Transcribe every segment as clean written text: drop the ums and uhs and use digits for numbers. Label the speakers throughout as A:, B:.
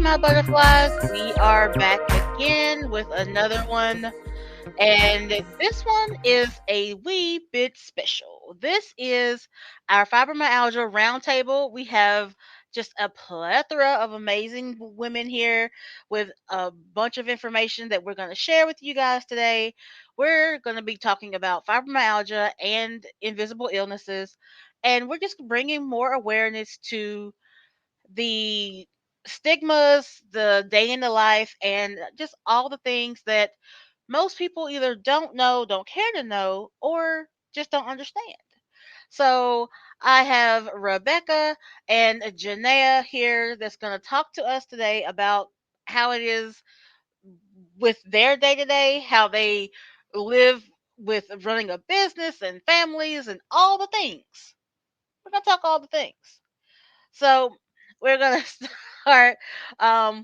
A: my butterflies. We are back again with another one, and this one is a wee bit special. This is our Fibromyalgia Roundtable. We have just a plethora of amazing women here with a bunch of information that we're going to share with you guys today. We're going to be talking about fibromyalgia and invisible illnesses, and we're just bringing more awareness to the stigmas, the day in the life, and just all the things that most people either don't know, don't care to know, or just don't understand. So I have Rebecca and Janaea here that's going to talk to us today about how it is with their day to day, how they live with running a business and families and all the things. We're going to talk all the things. So we're gonna start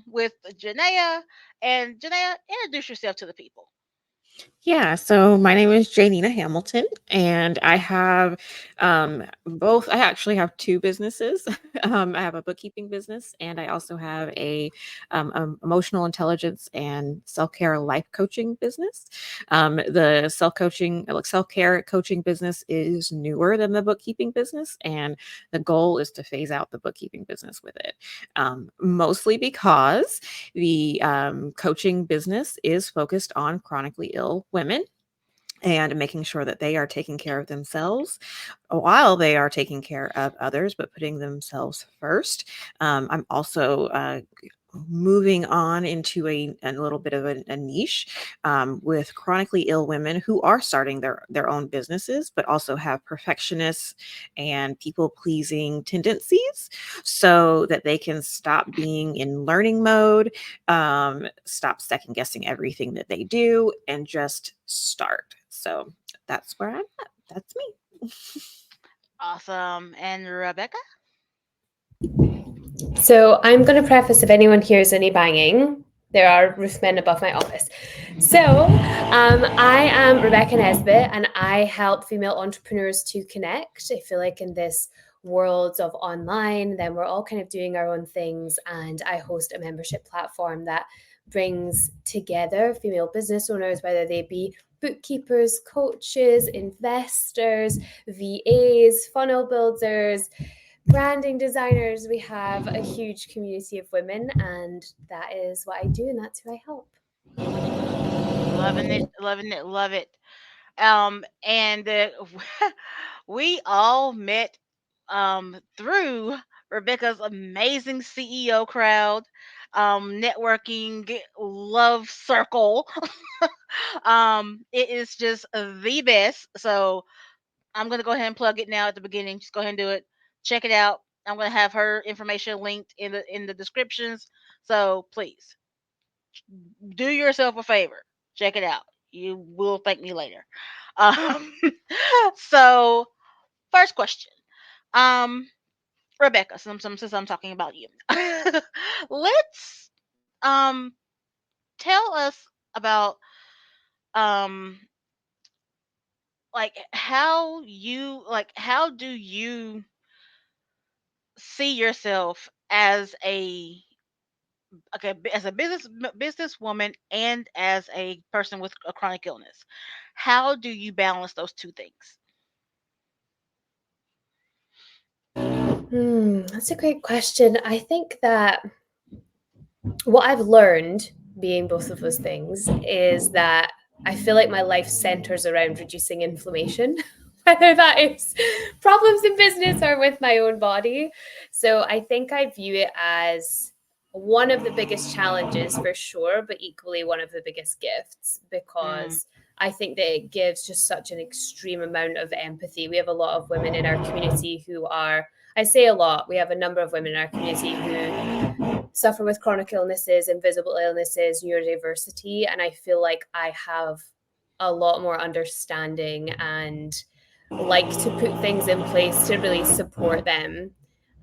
A: with Janaea. And Janaea, introduce yourself to the people.
B: Yeah, so my name is Janina Hamilton, and I have both. I actually have two businesses. I have a bookkeeping business, and I also have a emotional intelligence and self care life coaching business. The self care coaching business is newer than the bookkeeping business, and the goal is to phase out the bookkeeping business with it. Mostly because the coaching business is focused on chronically ill women and making sure that they are taking care of themselves while they are taking care of others, but putting themselves first. I'm also moving on into a little bit of a niche with chronically ill women who are starting their own businesses, but also have perfectionists and people pleasing tendencies so that they can stop being in learning mode, stop second guessing everything that they do, and just start. So that's where I'm at. That's me.
A: Awesome. And Rebecca?
C: So I'm going to preface if anyone hears any banging, there are roofmen above my office. So I am Rebecca Nesbit, and I help female entrepreneurs to connect. I feel like in this world of online, then we're all kind of doing our own things, and I host a membership platform that brings together female business owners, whether they be bookkeepers, coaches, investors, VAs, funnel builders, branding designers. We have a huge community of women, and that is what I do, and that's who I help.
A: Loving it, loving it, love it. And we all met through Rebecca's amazing CEO crowd, networking love circle. It is just the best. So I'm gonna go ahead and plug it now at the beginning. Just go ahead and do it. Check it out. I'm gonna have her information linked in the descriptions. So please do yourself a favor. Check it out. You will thank me later. Um, so first question. Um, Rebecca, since I'm talking about you, let's tell us about um how do you see yourself as as a businesswoman and as a person with a chronic illness? How do you balance those two things?
C: That's a great question. I think that what I've learned being both of those things is that I feel like my life centers around reducing inflammation, whether that is problems in business or with my own body. So I think I view it as one of the biggest challenges for sure, but equally one of the biggest gifts
A: Mm,
C: because I think that it gives just such an extreme amount of empathy. We have a lot of women in our community who are, I say a lot, we have a number of women in our community who suffer with chronic illnesses, invisible illnesses, neurodiversity. And I feel like I have a lot more understanding and like to put things in place to really support them.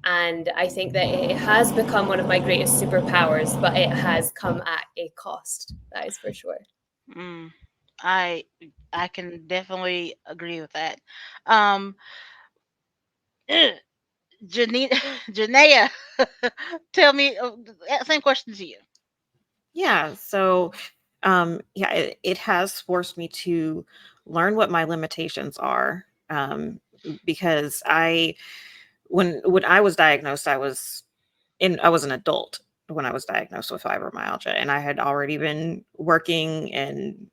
C: And I think that it has become one of my greatest superpowers, but it has come at a cost. That is for sure.
A: mm. I I can definitely agree with that. Um, Janine, Janaea, tell me, same question to you.
B: Yeah. So, yeah, it has forced me to learn what my limitations are. Because when I was diagnosed, I was an adult when I was diagnosed with fibromyalgia, and I had already been working, and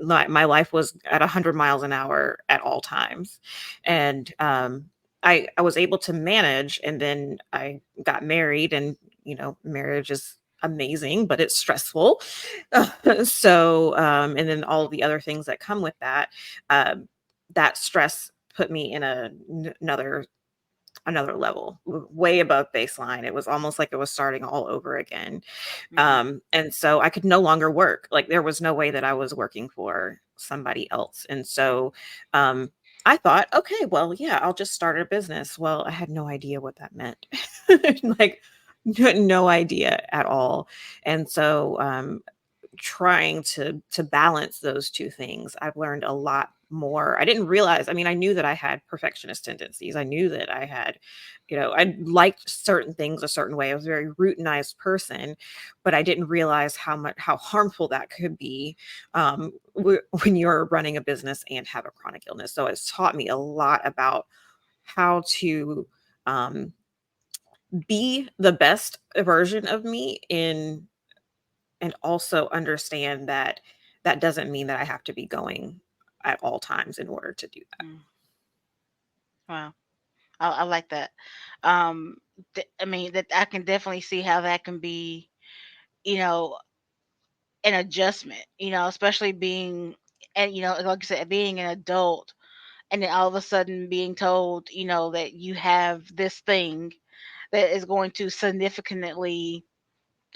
B: my life was at 100 miles an hour at all times. And I was able to manage, and then I got married, and marriage is amazing, but it's stressful. So and then all the other things that come with that, um, that stress put me in another level, way above baseline. It was almost like it was starting all over again.
A: Hmm.
B: And so I could no longer work. Like, there was no way that I was working for somebody else. And so um, I thought, okay, well, yeah, I'll just start a business. Well, I had no idea what that meant. Like, no idea at all. And so trying to balance those two things, I've learned a lot more. I didn't realize, I mean, I knew that I had perfectionist tendencies. I knew that I had, I liked certain things a certain way. I was a very routinized person, but I didn't realize how harmful that could be when you're running a business and have a chronic illness. So it's taught me a lot about how to um, be the best version of me, and also understand that that doesn't mean that I have to be going at all times in order to do that.
A: Mm, wow, I like that. Um, I mean, that I can definitely see how that can be, you know, an adjustment. Especially being, and like I said, being an adult, and then all of a sudden being told, that you have this thing that is going to significantly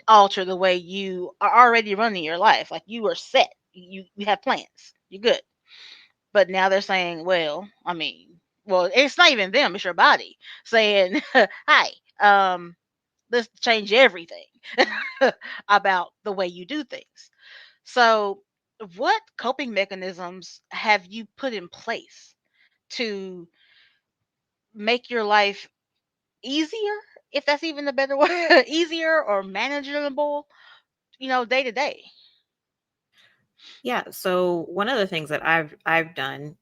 A: alter the way you are already running your life. Like, you are set. You have plans. You're good. But now they're saying, well, I mean, well, it's not even them, it's your body saying, hi, let's change everything about the way you do things. So, what coping mechanisms have you put in place to make your life easier, if that's even a better word, easier or manageable, day to day?
B: Yeah. So one of the things that I've done,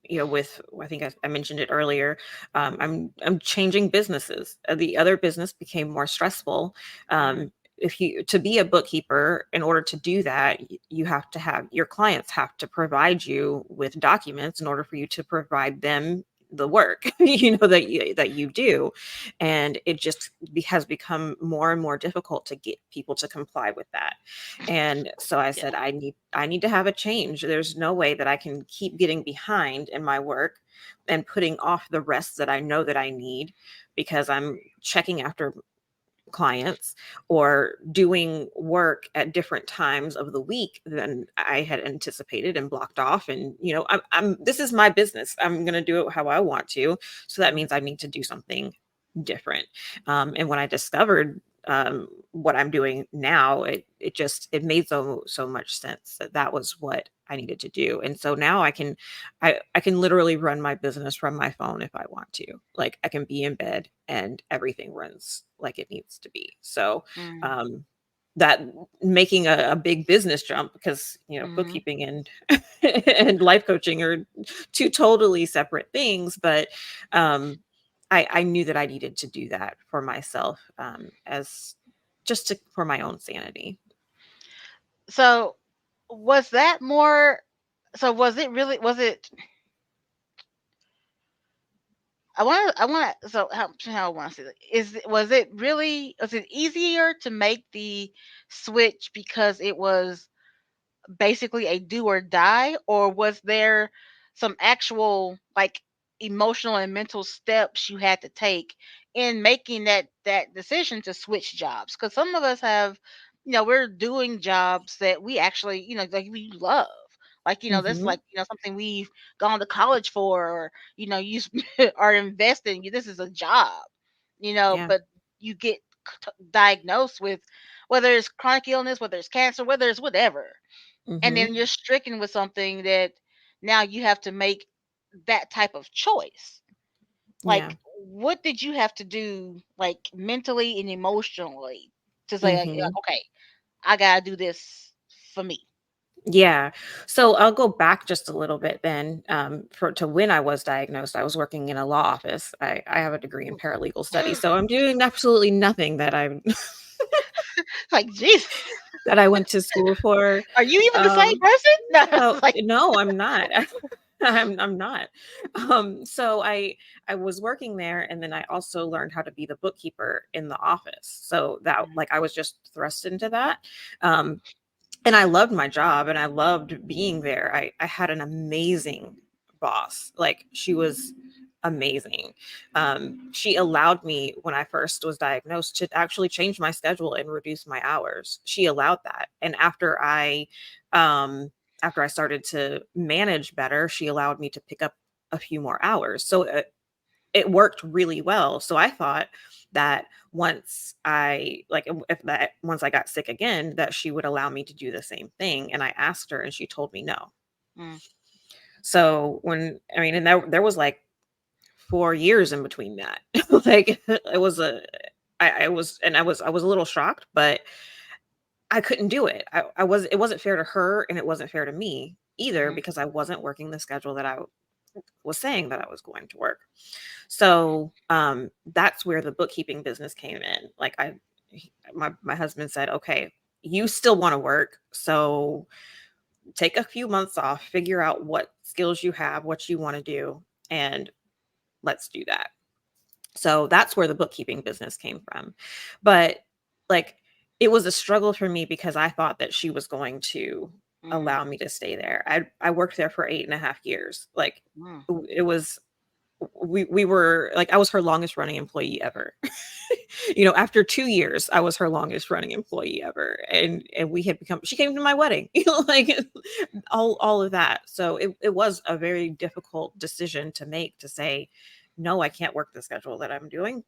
B: with, I think I mentioned it earlier, I'm changing businesses. The other business became more stressful.
A: Hmm.
B: If you to be a bookkeeper, in order to do that, you have to have your clients have to provide you with documents in order for you to provide them the work that you do. And it just has become more and more difficult to get people to comply with that. And so I
A: Yeah.
B: said, I need to have a change. There's no way that I can keep getting behind in my work and putting off the rest that I know that I need, because I'm checking after clients or doing work at different times of the week than I had anticipated and blocked off. And I'm this is my business. I'm going to do it how I want to. So that means I need to do something different. And when I discovered what I'm doing now, it made so much sense that that was what I needed to do. And so now I can literally run my business from my phone if I want to. Like, I can be in bed and everything runs like it needs to be. So
A: Mm-hmm.
B: um that making a big business jump, because
A: Mm-hmm.
B: bookkeeping and and life coaching are two totally separate things. But um I knew that I needed to do that for myself, as just for my own sanity.
A: So, was that more? So, was it really? Was it? I want to. I want to. So, how I want to say that is. Was it really? Was it easier to make the switch because it was basically a do or die, or was there some actual, like, emotional and mental steps you had to take in making that decision to switch jobs? Because some of us have, we're doing jobs that we actually, like, we love. Like, that's
B: Hmm.
A: like, something we've gone to college for, or you are investing. This is a job,
B: Yeah.
A: but you get diagnosed with, whether it's chronic illness, whether it's cancer, whether it's whatever, and
B: Hmm.
A: then you're stricken with something that now you have to make that type of choice.
B: Yeah.
A: Like, what did you have to do, like mentally and emotionally, to say,
B: Hmm.
A: okay, I gotta do this for me?
B: Yeah. So I'll go back just a little bit then, for to when I was diagnosed. I was working in a law office. I have a degree in paralegal studies, so I'm doing absolutely nothing that I
A: Like, Jesus,
B: that I went to school for.
A: are you even the same
B: Um,
A: person? No,
B: oh
A: it's like,
B: no, I'm not. I'm not. So I was working there, and then I also learned how to be the bookkeeper in the office. So that
A: mm,
B: like I was just thrust into that. Um, and I loved my job and I loved being there. I had an amazing boss. Like she was amazing. She allowed me when I first was diagnosed to actually change my schedule and reduce my hours. She allowed that. And after I started to manage better, she allowed me to pick up a few more hours. So it worked really well. So I thought that once I got sick again, that she would allow me to do the same thing. And I asked her and she told me no.
A: mm,
B: So and there was like 4 years in between that. Like it was a I was and I was a little shocked, but I couldn't do it. It wasn't fair to her and it wasn't fair to me either
A: mhm,
B: because I wasn't working the schedule that I was saying that I was going to work. So, that's where the bookkeeping business came in. Like my husband said, "Okay, you still want to work, so take a few months off, figure out what skills you have, what you want to do, and let's do that." So that's where the bookkeeping business came from. But like it was a struggle for me because I thought that she was going to
A: mm,
B: allow me to stay there. I worked there for 8.5 years. Like
A: mm.
B: it was we were like I was her longest running employee ever. After 2 years, I was her longest running employee ever, and we had become. She came to my wedding, like all of that. So it was a very difficult decision to make to say, no, I can't work the schedule that I'm doing,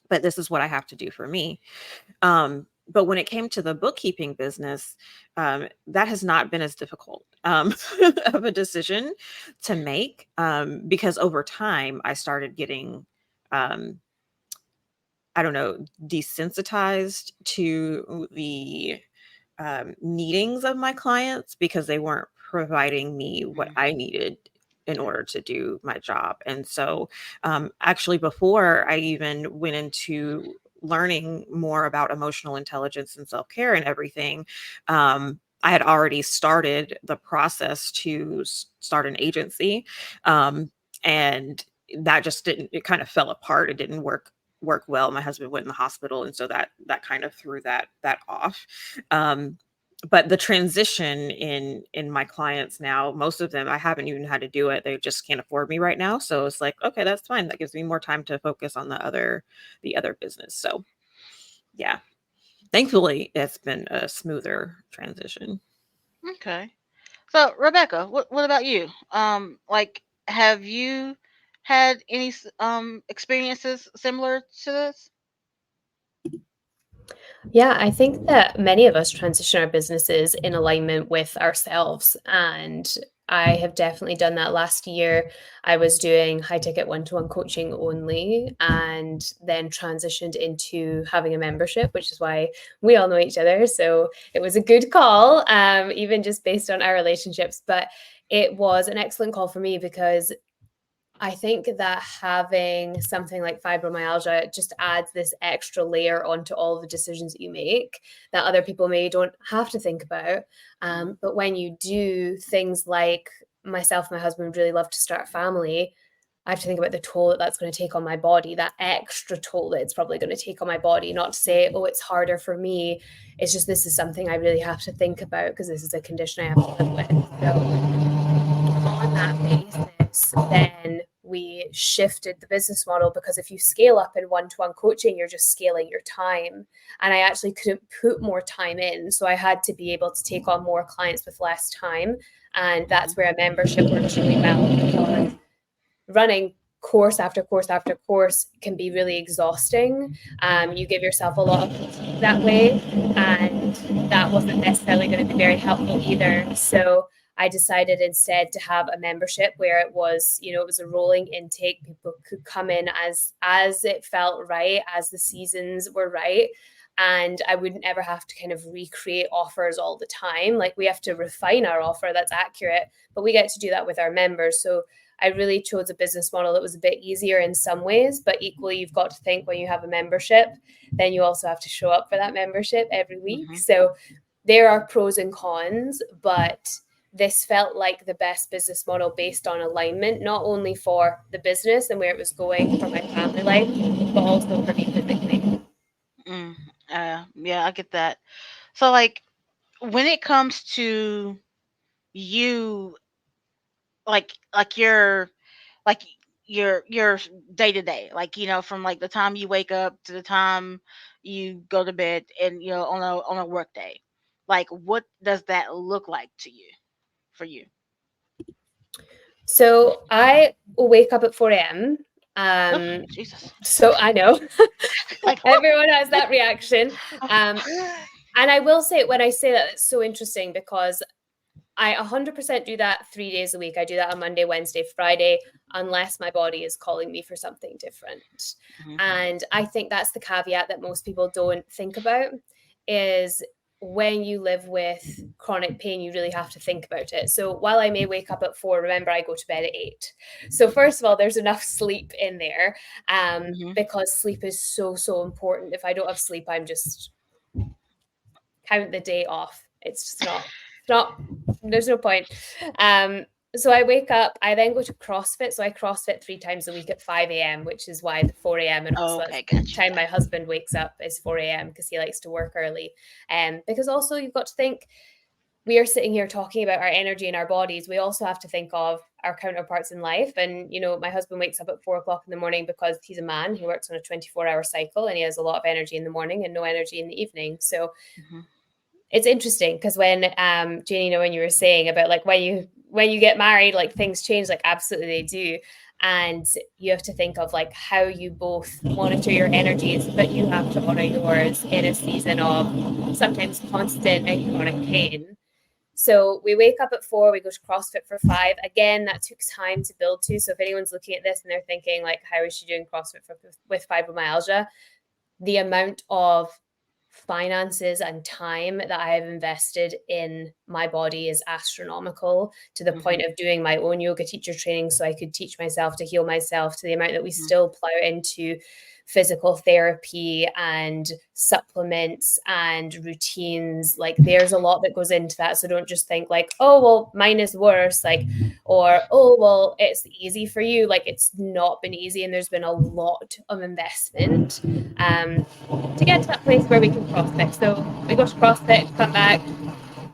B: but this is what I have to do for me. But when it came to the bookkeeping business, that has not been as difficult of a decision to make because over time I started getting, um, I don't know, desensitized to the needings of my clients because they weren't providing me what
A: Mm,
B: I needed in order to do my job. And so, actually, before I even went into learning more about emotional intelligence and self care and everything, I had already started the process to start an agency. And that just didn't, it kind of fell apart. It didn't work well. My husband went in the hospital, and so that kind of threw that off. um, but the transition in my clients now, most of them I haven't even had to do it. They just can't afford me right now, so it's like, okay, that's fine. That gives me more time to focus on the other business. So yeah, thankfully it's been a smoother transition.
A: okay. So, Rebecca, what about you? Like, have you had any experiences similar to this?
C: Yeah, I think that many of us transition our businesses in alignment with ourselves. And I have definitely done that last year. I was doing high ticket one to one coaching only and then transitioned into having a membership, which is why we all know each other. So it was a good call, even just based on our relationships. But it was an excellent call for me because I think that having something like fibromyalgia just adds this extra layer onto all the decisions that you make that other people maybe don't have to think about.
A: Mm,
C: But when you do things like myself, my husband would really love to start a family. I have to think about the toll that that's going to take on my body, that extra toll that it's probably going to take on my body. Not to say,
A: mhm,
C: oh, it's harder for me. It's just this is something I really have to think about because this is a condition I have to live with. So on that basis, then we shifted the business model because if you scale up in one-to-one coaching, you're just scaling your time. And I actually couldn't put more time in. So I had to be able to take on more clients with less time. And
A: mhm,
C: that's where a membership works really well because running course after course after course can be really exhausting.
A: mhm,
C: You give yourself a lot of fatigue that way, and that wasn't necessarily going to be very helpful either. So I decided instead to have a membership where it was, you know, it was a rolling intake. People could come in as it felt right, as the seasons were right. And I wouldn't ever have to kind of recreate offers all the time. Like, we have to refine our offer that's accurate, but we get to do that with our members. So I really chose a business model that was a bit easier in some ways, but equally, you've got to think when you have a membership, then you also have to show up for that membership every week. So there are pros and cons, but this felt like the best business model based on alignment, not only for the business and where it was going for my family life, but also for me physically.
A: Mm, yeah, I get that. So, like, when it comes to you, like like your day to day, like, from like the time you wake up to the time you go to bed, and on a work day, like, what does that look like to you, for you?
C: So I will wake up at 4 a.m.
A: Oh, Jesus.
C: So I know
A: Like,
C: everyone has that reaction. Um, and I will say, when I say that, it's so interesting because I 100% do that 3 days a week. I do that on Monday, Wednesday, Friday, unless my body is calling me for something different.
A: Mhm.
C: And I think that's the caveat that most people don't think about, is when you live with chronic pain, you really have to think about it. So while I may wake up at 4, remember, I go to bed at 8. So first of all, there's enough sleep in there,
A: Mhm.
C: because sleep is so, so important. If I don't have sleep, I'm just count the day off. It's just not there's no point. So I wake up, I then go to CrossFit. So I CrossFit 3 times a week at 5 a.m., which is why the 4 a.m. and
A: Oh,
C: also that's
A: okay,
C: the
A: gotcha.
C: time my husband wakes up is 4 a.m. because he likes to work early. Because also you've got to think, we are sitting here talking about our energy and our bodies. We also have to think of our counterparts in life. And, you know, my husband wakes up at 4 o'clock in the morning because he's a man. He works on a 24-hour cycle and he has a lot of energy in the morning and no energy in the evening. So
A: Mhm.
C: it's interesting because when Janie, when you were saying about like when you get married, like things change, like absolutely they do. And you have to think of like how you both monitor your energies, but you have to honor yours in a season of sometimes constant and chronic pain. So we wake up at 4, we go to CrossFit for 5. Again, that took time to build to. So if anyone's looking at this and they're thinking like, how is she doing CrossFit with fibromyalgia? The amount of finances and time that I have invested in my body is astronomical, to the point
A: Mhm.
C: of doing my own yoga teacher training so I could teach myself to heal myself, to the amount that we
A: Mhm.
C: still plow into physical therapy and supplements and routines. Like, there's a lot that goes into that. So don't just think like, oh well, mine is worse, like, or oh well, it's easy for you. Like, it's not been easy, and there's been a lot of investment to get to that place where we can CrossFit. So we go to CrossFit, come back,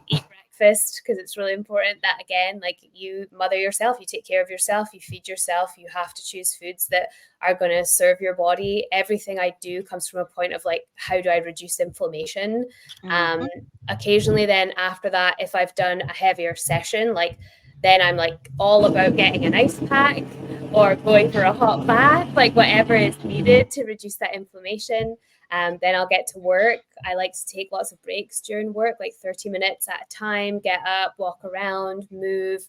C: eat breakfast, because it's really important that, again, like, you mother yourself, you take care of yourself, you feed yourself, you have to choose foods that are going to serve your body. Everything I do comes from a point of like, how do I reduce inflammation? um
A: Mhm.
C: Occasionally then after that, if I've done a heavier session, like, then I'm like all about getting an ice pack or going for a hot bath, like whatever is needed to reduce that inflammation. Then I'll get to work. I like to take lots of breaks during work, like 30 minutes at a time, get up, walk around, move,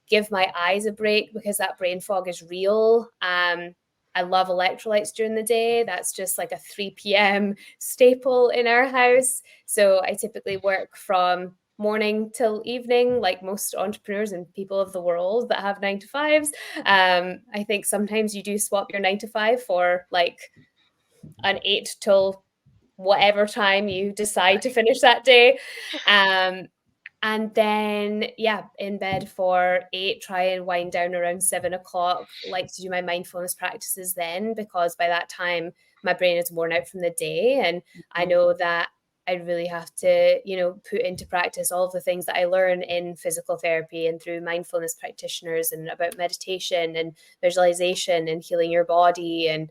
C: give my eyes a break because that brain fog is real. I love electrolytes during the day. That's just like a 3 p.m. staple in our house. So I typically work from morning till evening, like most entrepreneurs and people of the world that have 9 to 5s. I think sometimes you do swap your 9 to 5 for like an 8 till whatever time you decide to finish that day. Um, and then, yeah, in bed for 8, try and wind down around 7 o'clock. Like to do my mindfulness practices then, because by that time, my brain is worn out from the day. And I
A: Mhm.
C: know that I really have to, put into practice all of the things that I learn in physical therapy and through mindfulness practitioners, and about meditation and visualization and healing your body. And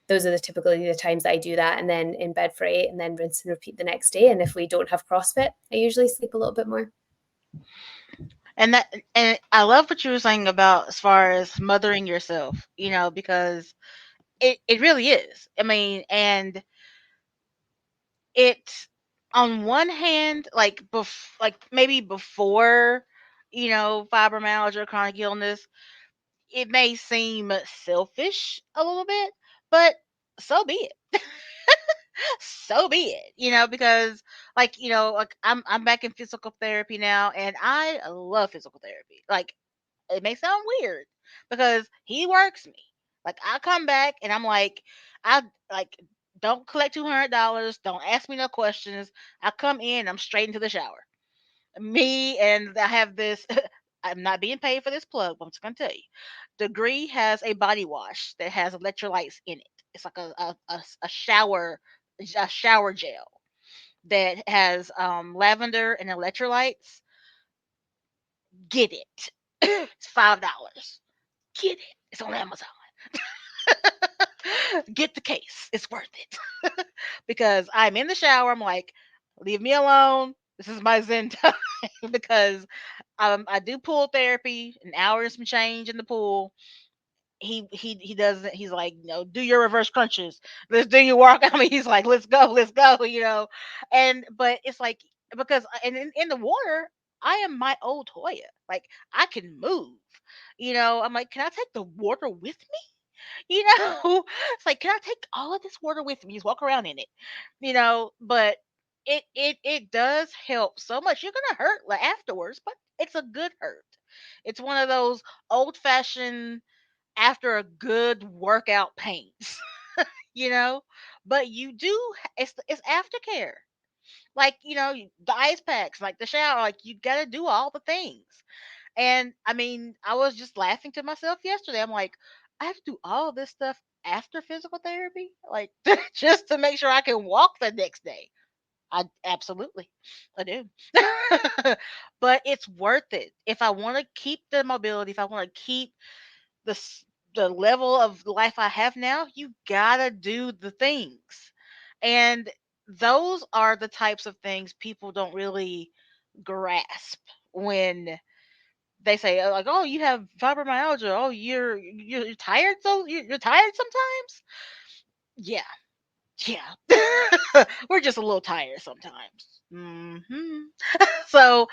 C: those are typically the times that I do that, and then in bed for 8, and then rinse and repeat the next day. And if we don't have CrossFit, I usually sleep a little bit more.
A: And I love what you were saying about as far as mothering yourself, because it really is. I mean, and it's, on one hand, like maybe before fibromyalgia, chronic illness, it may seem selfish a little bit, but so be it. So be it, because like I'm back in physical therapy now, and I love physical therapy. Like, it may sound weird because he works me. Like, I come back and I'm like, I like don't collect $200. Don't ask me no questions. I come in, I'm straight into the shower. Me and I have this. I'm not being paid for this plug, but I'm just gonna tell you. Degree has a body wash that has electrolytes in it. It's like a shower gel that has lavender and electrolytes. Get it. It's $5. Get it. It's on Amazon. Get the case. It's worth it. Because I'm in the shower. I'm like, leave me alone. This is my Zen time. Because I do pool therapy, an hour and some change in the pool. He doesn't. He's like, do your reverse crunches. Let's do your walk. I mean, he's like, let's go. And but it's like, because and in the water, I am my old Hoya. Like, I can move. I'm like, can I take the water with me? It's like, can I take all of this water with me? Just walk around in it. But it does help so much. You're gonna hurt like afterwards, but it's a good hurt. It's one of those old fashioned after a good workout pains, you know. But you do, it's aftercare. Like, the ice packs, like the shower, like you gotta do all the things. And I mean, I was just laughing to myself yesterday. I'm like, I have to do all this stuff after physical therapy, like just to make sure I can walk the next day. I absolutely, I do. But it's worth it if I want to keep the mobility. If I want to keep the the level of life I have now, you gotta do the things, and those are the types of things people don't really grasp when they say, like, oh, you have fibromyalgia, oh, you're tired, so you're tired sometimes. Yeah, yeah. We're just a little tired sometimes. So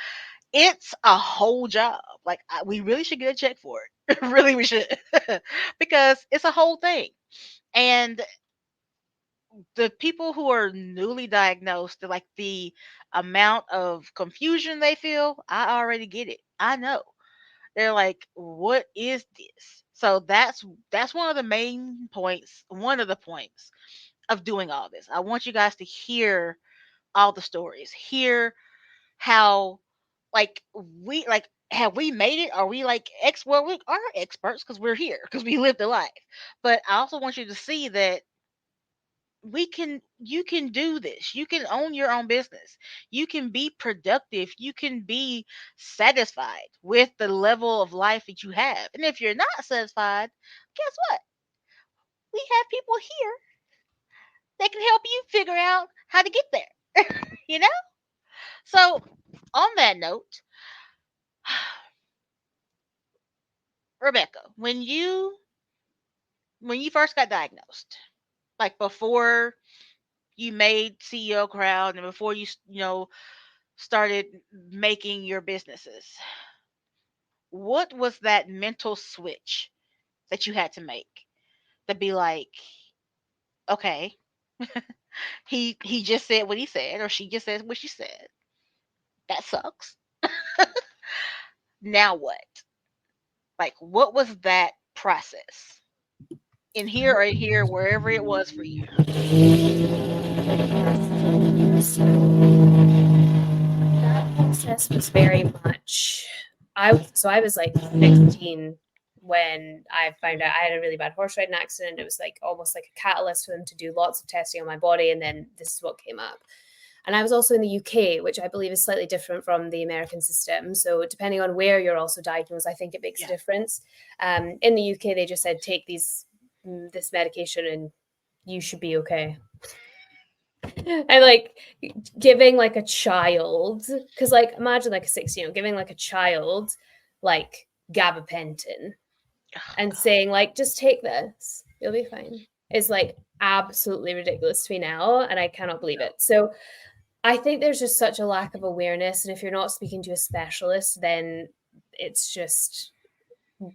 A: it's a whole job. Like, we really should get a check for it. Really, we should. Because it's a whole thing. And the people who are newly diagnosed, like, the amount of confusion they feel, I already get it. I know. They're like, what is this? So that's one of the points of doing all this. I want you guys to hear all the stories, hear how, like, we like, have we made it? Are we like well, we are experts because we're here, because we lived a life. But I also want you to see that you can do this. You can own your own business. You can be productive. You can be satisfied with the level of life that you have. And if you're not satisfied, guess what? We have people here that can help you figure out how to get there. you know? So, on that note, Rebecca, when you first got diagnosed, like before you made CEO Crowd and before you started making your businesses, what was that mental switch that you had to make to be like, okay, he just said what he said, or she just said what she said. That sucks. Now what? Like, what was that process? In here or in here, wherever it was for you.
C: That process was very much. I was like 16 when I found out I had a really bad horse riding accident. It was like almost like a catalyst for them to do lots of testing on my body, and then this is what came up. And I was also in the UK, which I believe is slightly different from the American system. So depending on where you're also diagnosed, I think it makes a difference. In the UK, they just said take this medication and you should be okay. And like giving like a child, because like imagine like a 16, giving like a child like gabapentin and saying like just take this, you'll be fine, is like absolutely ridiculous to me now, and I cannot believe it. So I think there's just such a lack of awareness, and if you're not speaking to a specialist, then it's just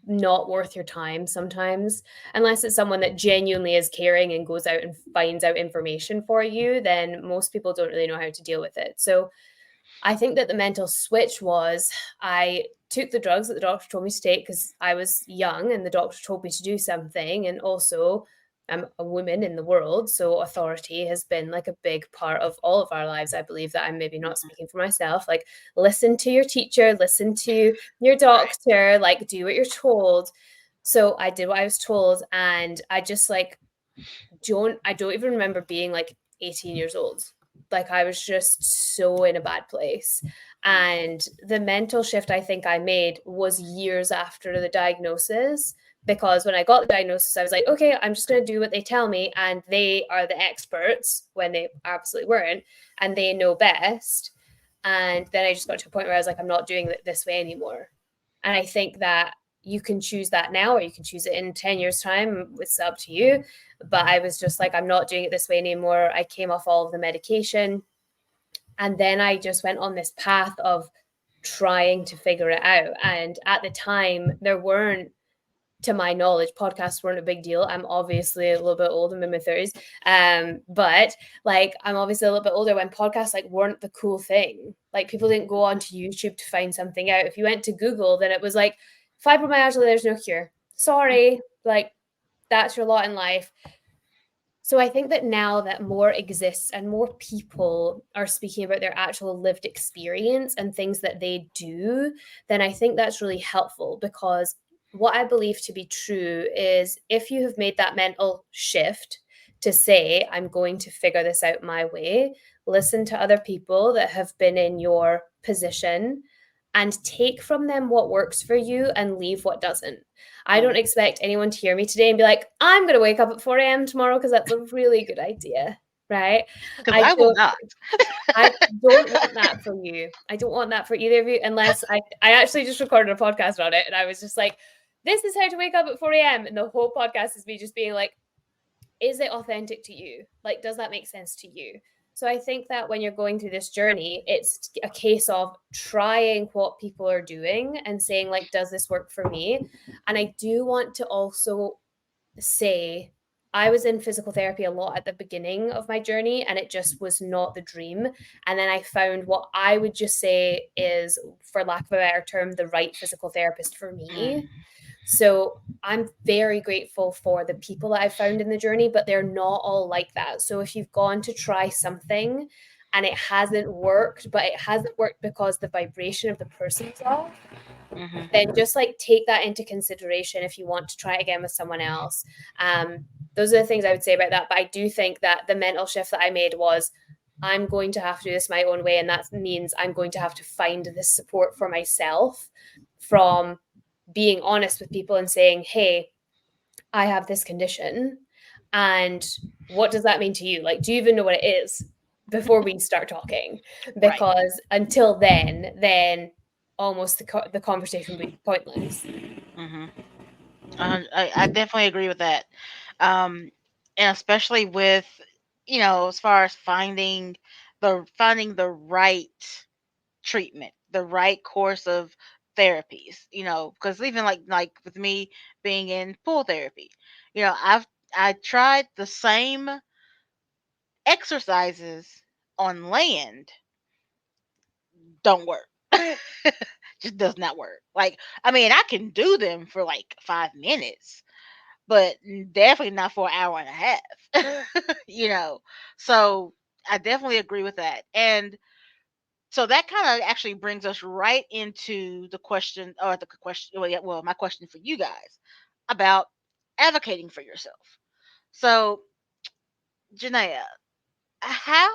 C: not worth your time sometimes, unless it's someone that genuinely is caring and goes out and finds out information for you. Then most people don't really know how to deal with it. So I think that the mental switch was, I took the drugs that the doctor told me to take because I was young and the doctor told me to do something. And also, I'm a woman in the world. So authority has been like a big part of all of our lives. I believe that. I'm maybe not speaking for myself. Like, listen to your teacher, listen to your
A: Right.
C: doctor, like, do what you're told. So I did what I was told. And I just like, I don't even remember being like 18 years old. Like, I was just so in a bad place. And the mental shift I think I made was years after the diagnosis, because when I got the diagnosis, I was like, okay, I'm just going to do what they tell me. And they are the experts when they absolutely weren't. And they know best. And then I just got to a point where I was like, I'm not doing it this way anymore. And I think that you can choose that now, or you can choose it in 10 years' time. It's up to you. But I was just like, I'm not doing it this way anymore. I came off all of the medication. And then I just went on this path of trying to figure it out. And at the time, there weren't, to my knowledge, podcasts weren't a big deal. I'm obviously a little bit old. I'm in my 30s. But like, I'm obviously a little bit older when podcasts like weren't the cool thing. Like, people didn't go onto YouTube to find something out. If you went to Google, then it was like, fibromyalgia, there's no cure. Sorry. Like, that's your lot in life. So I think that now that more exists and more people are speaking about their actual lived experience and things that they do, then I think that's really helpful, because what I believe to be true is, if you have made that mental shift to say, I'm going to figure this out my way, listen to other people that have been in your position and take from them what works for you and leave what doesn't. I don't expect anyone to hear me today and be like, I'm going to wake up at 4 a.m. tomorrow because that's a really good idea, right?
A: Because
C: I
A: I will
C: don't.
A: not.
C: I don't want that for you. I don't want that for either of you, unless I actually just recorded a podcast on it, and I was just like, this is how to wake up at 4 a.m. And the whole podcast is me just being like, is it authentic to you? Like, does that make sense to you? So I think that when you're going through this journey, it's a case of trying what people are doing and saying, like, does this work for me? And I do want to also say, I was in physical therapy a lot at the beginning of my journey, and it just was not the dream. And then I found what I would just say is, for lack of a better term, the right physical therapist for me. So I'm very grateful for the people that I've found in the journey, but they're not all like that. So if you've gone to try something and it hasn't worked, but it hasn't worked because the vibration of the person's off, then just like take that into consideration if you want to try it again with someone else. Those are the things I would say about that. But I do think that the mental shift that I made was, I'm going to have to do this my own way. And that means I'm going to have to find this support for myself from being honest with people and saying, hey, I have this condition. And what does that mean to you? Like, do you even know what it is before we start talking?
A: Right.
C: Because until then almost the conversation will be pointless.
A: I definitely agree with that. And especially with, as far as finding the right treatment, the right course of therapies, because even like with me being in pool therapy, I tried the same exercises on land, don't work. Just does not work. Like, I mean, I can do them for like 5 minutes, but definitely not for an hour and a half. So I definitely agree with that. And so that kind of actually brings us right into the question, or the question, well, yeah, well, my question for you guys about advocating for yourself. So, Janaea, how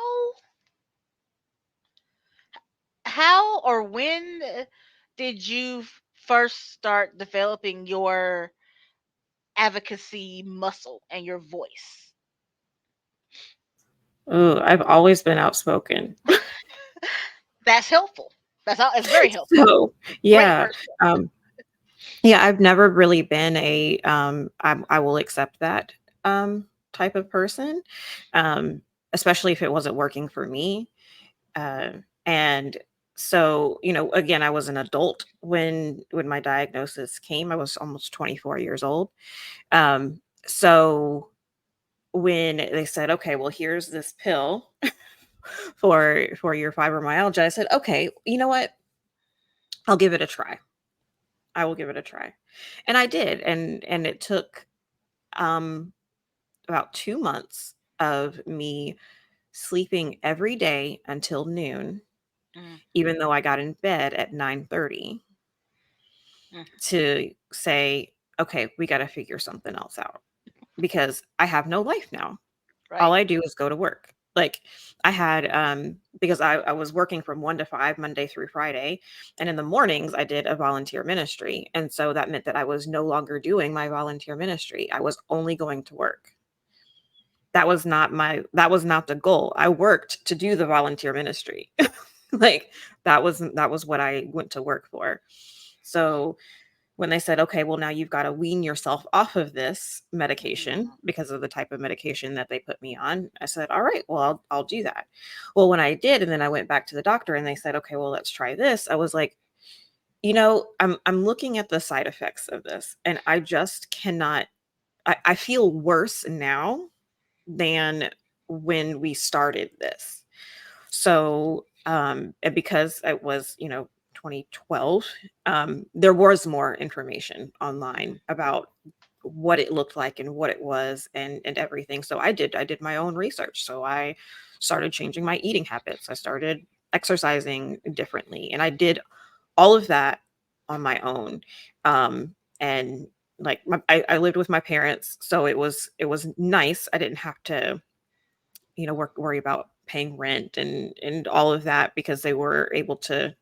A: how or when did you first start developing your advocacy muscle and your voice?
B: Oh, I've always been outspoken.
A: That's helpful. It's very helpful.
B: So,
A: Great
B: yeah.
A: first step.
B: Um, yeah, I've never really been I will accept that type of person, um, especially if it wasn't working for me. And So, again, I was an adult when my diagnosis came. I was almost 24 years old. So when they said, okay, well, here's this pill for your fibromyalgia, I said, okay, you know what? I'll give it a try. I will give it a try. And I did. And it took um about 2 months of me sleeping every day until noon,
A: Mm,
B: even though I got in bed at 9:30,
A: mm,
B: to say, okay, we got to figure something else out because I have no life now. All
A: right.
B: I do is go to work. Like I had, because I was working from 1 to 5, Monday through Friday. And in the mornings, I did a volunteer ministry. And so that meant that I was no longer doing my volunteer ministry. I was only going to work. That was not the goal. I worked to do the volunteer ministry. Like that was what I went to work for. So when they said, okay, well, now you've got to wean yourself off of this medication
A: Mhm.
B: because of the type of medication that they put me on, I said, all right, well, I'll do that. Well, when I did, and then I went back to the doctor and they said, okay, well, let's try this. I was like, I'm looking at the side effects of this and I just cannot, I feel worse now than when we started this. So, and because it was, 2012, there was more information online about what it looked like and what it was and everything. So I did my own research. So I started changing my eating habits. I started exercising differently, and I did all of that on my own. And like I lived with my parents, so it was nice. I didn't have to worry about paying rent and all of that because they were able to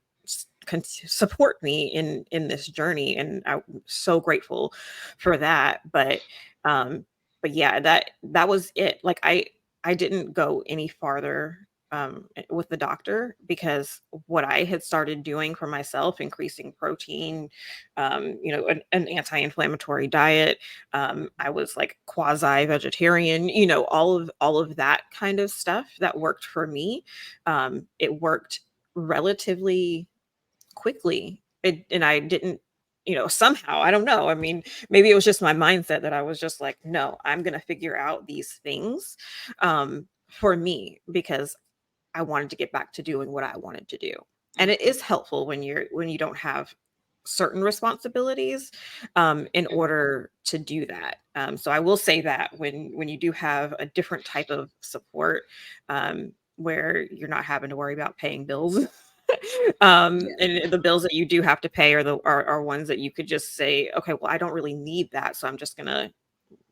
B: support me in this journey, and I'm so grateful for that. Um but yeah, that was it. Like I didn't go any farther with the doctor because what I had started doing for myself, increasing protein, an anti-inflammatory diet, I was like quasi vegetarian, all of that kind of stuff that worked for me. It worked relatively quickly. And I didn't, somehow, I don't know. I mean, maybe it was just my mindset that I was just like, no, I'm going to figure out these things for me because I wanted to get back to doing what I wanted to do. And it
A: Mhm.
B: is helpful when you don't have certain responsibilities in
A: Mhm.
B: order to do that. So I will say that when you do have a different type of support, where you're not having to worry about paying bills,
A: Yeah.
B: and the bills that you do have to pay are ones that you could just say, okay, well, I don't really need that, so I'm just gonna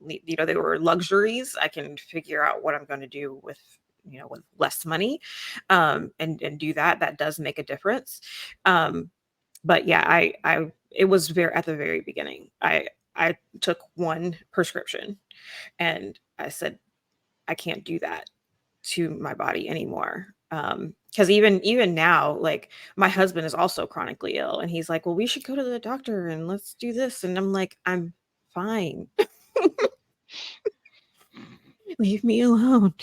B: they were luxuries. I can figure out what I'm going to do with less money, and do that does make a difference. um but yeah, I it was very at the very beginning. I took one prescription and I said, I can't do that to my body anymore. Because even now, like, my husband is also chronically ill and he's like, well, we should go to the doctor and let's do this, and I'm like, I'm fine. Leave me alone.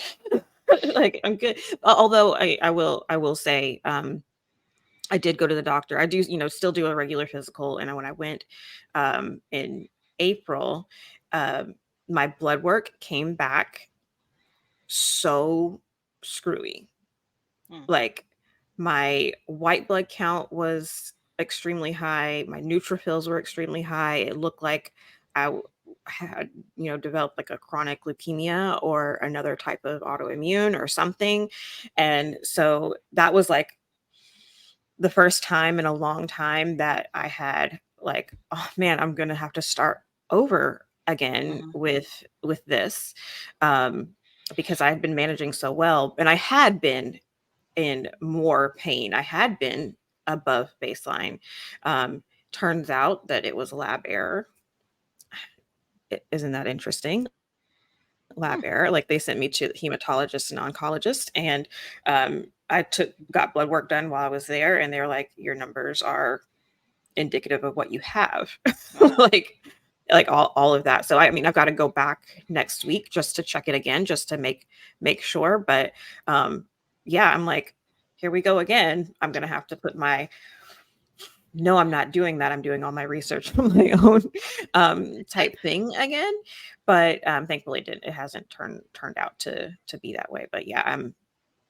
B: Like, I'm good. Although I will say, I did go to the doctor. I do, still do a regular physical. And when I went in April, um, my blood work came back so screwy.
A: Mm,
B: Like, my white blood count was extremely high. My neutrophils were extremely high. It looked like had, developed like a chronic leukemia or another type of autoimmune or something. And so that was like the first time in a long time that I had like, oh man, I'm gonna have to start over again
A: mhm,
B: with this, um, because I had been managing so well, and I had been in more pain. I had been above baseline. Um, Turns out that it was lab error. Isn't that interesting? Lab error. Like, they sent me to the hematologist and oncologist, and I got blood work done while I was there, and they're like, your numbers are indicative of what you have.
A: uh-huh.
B: like like all of that. So I mean, I've got to go back next week just to check it again, just to make sure. But um yeah, I'm like, here we go again. I'm going to have to put my, no, I'm not doing that. I'm doing all my research on my own type thing again. But thankfully it hasn't turned out to be that way. But yeah,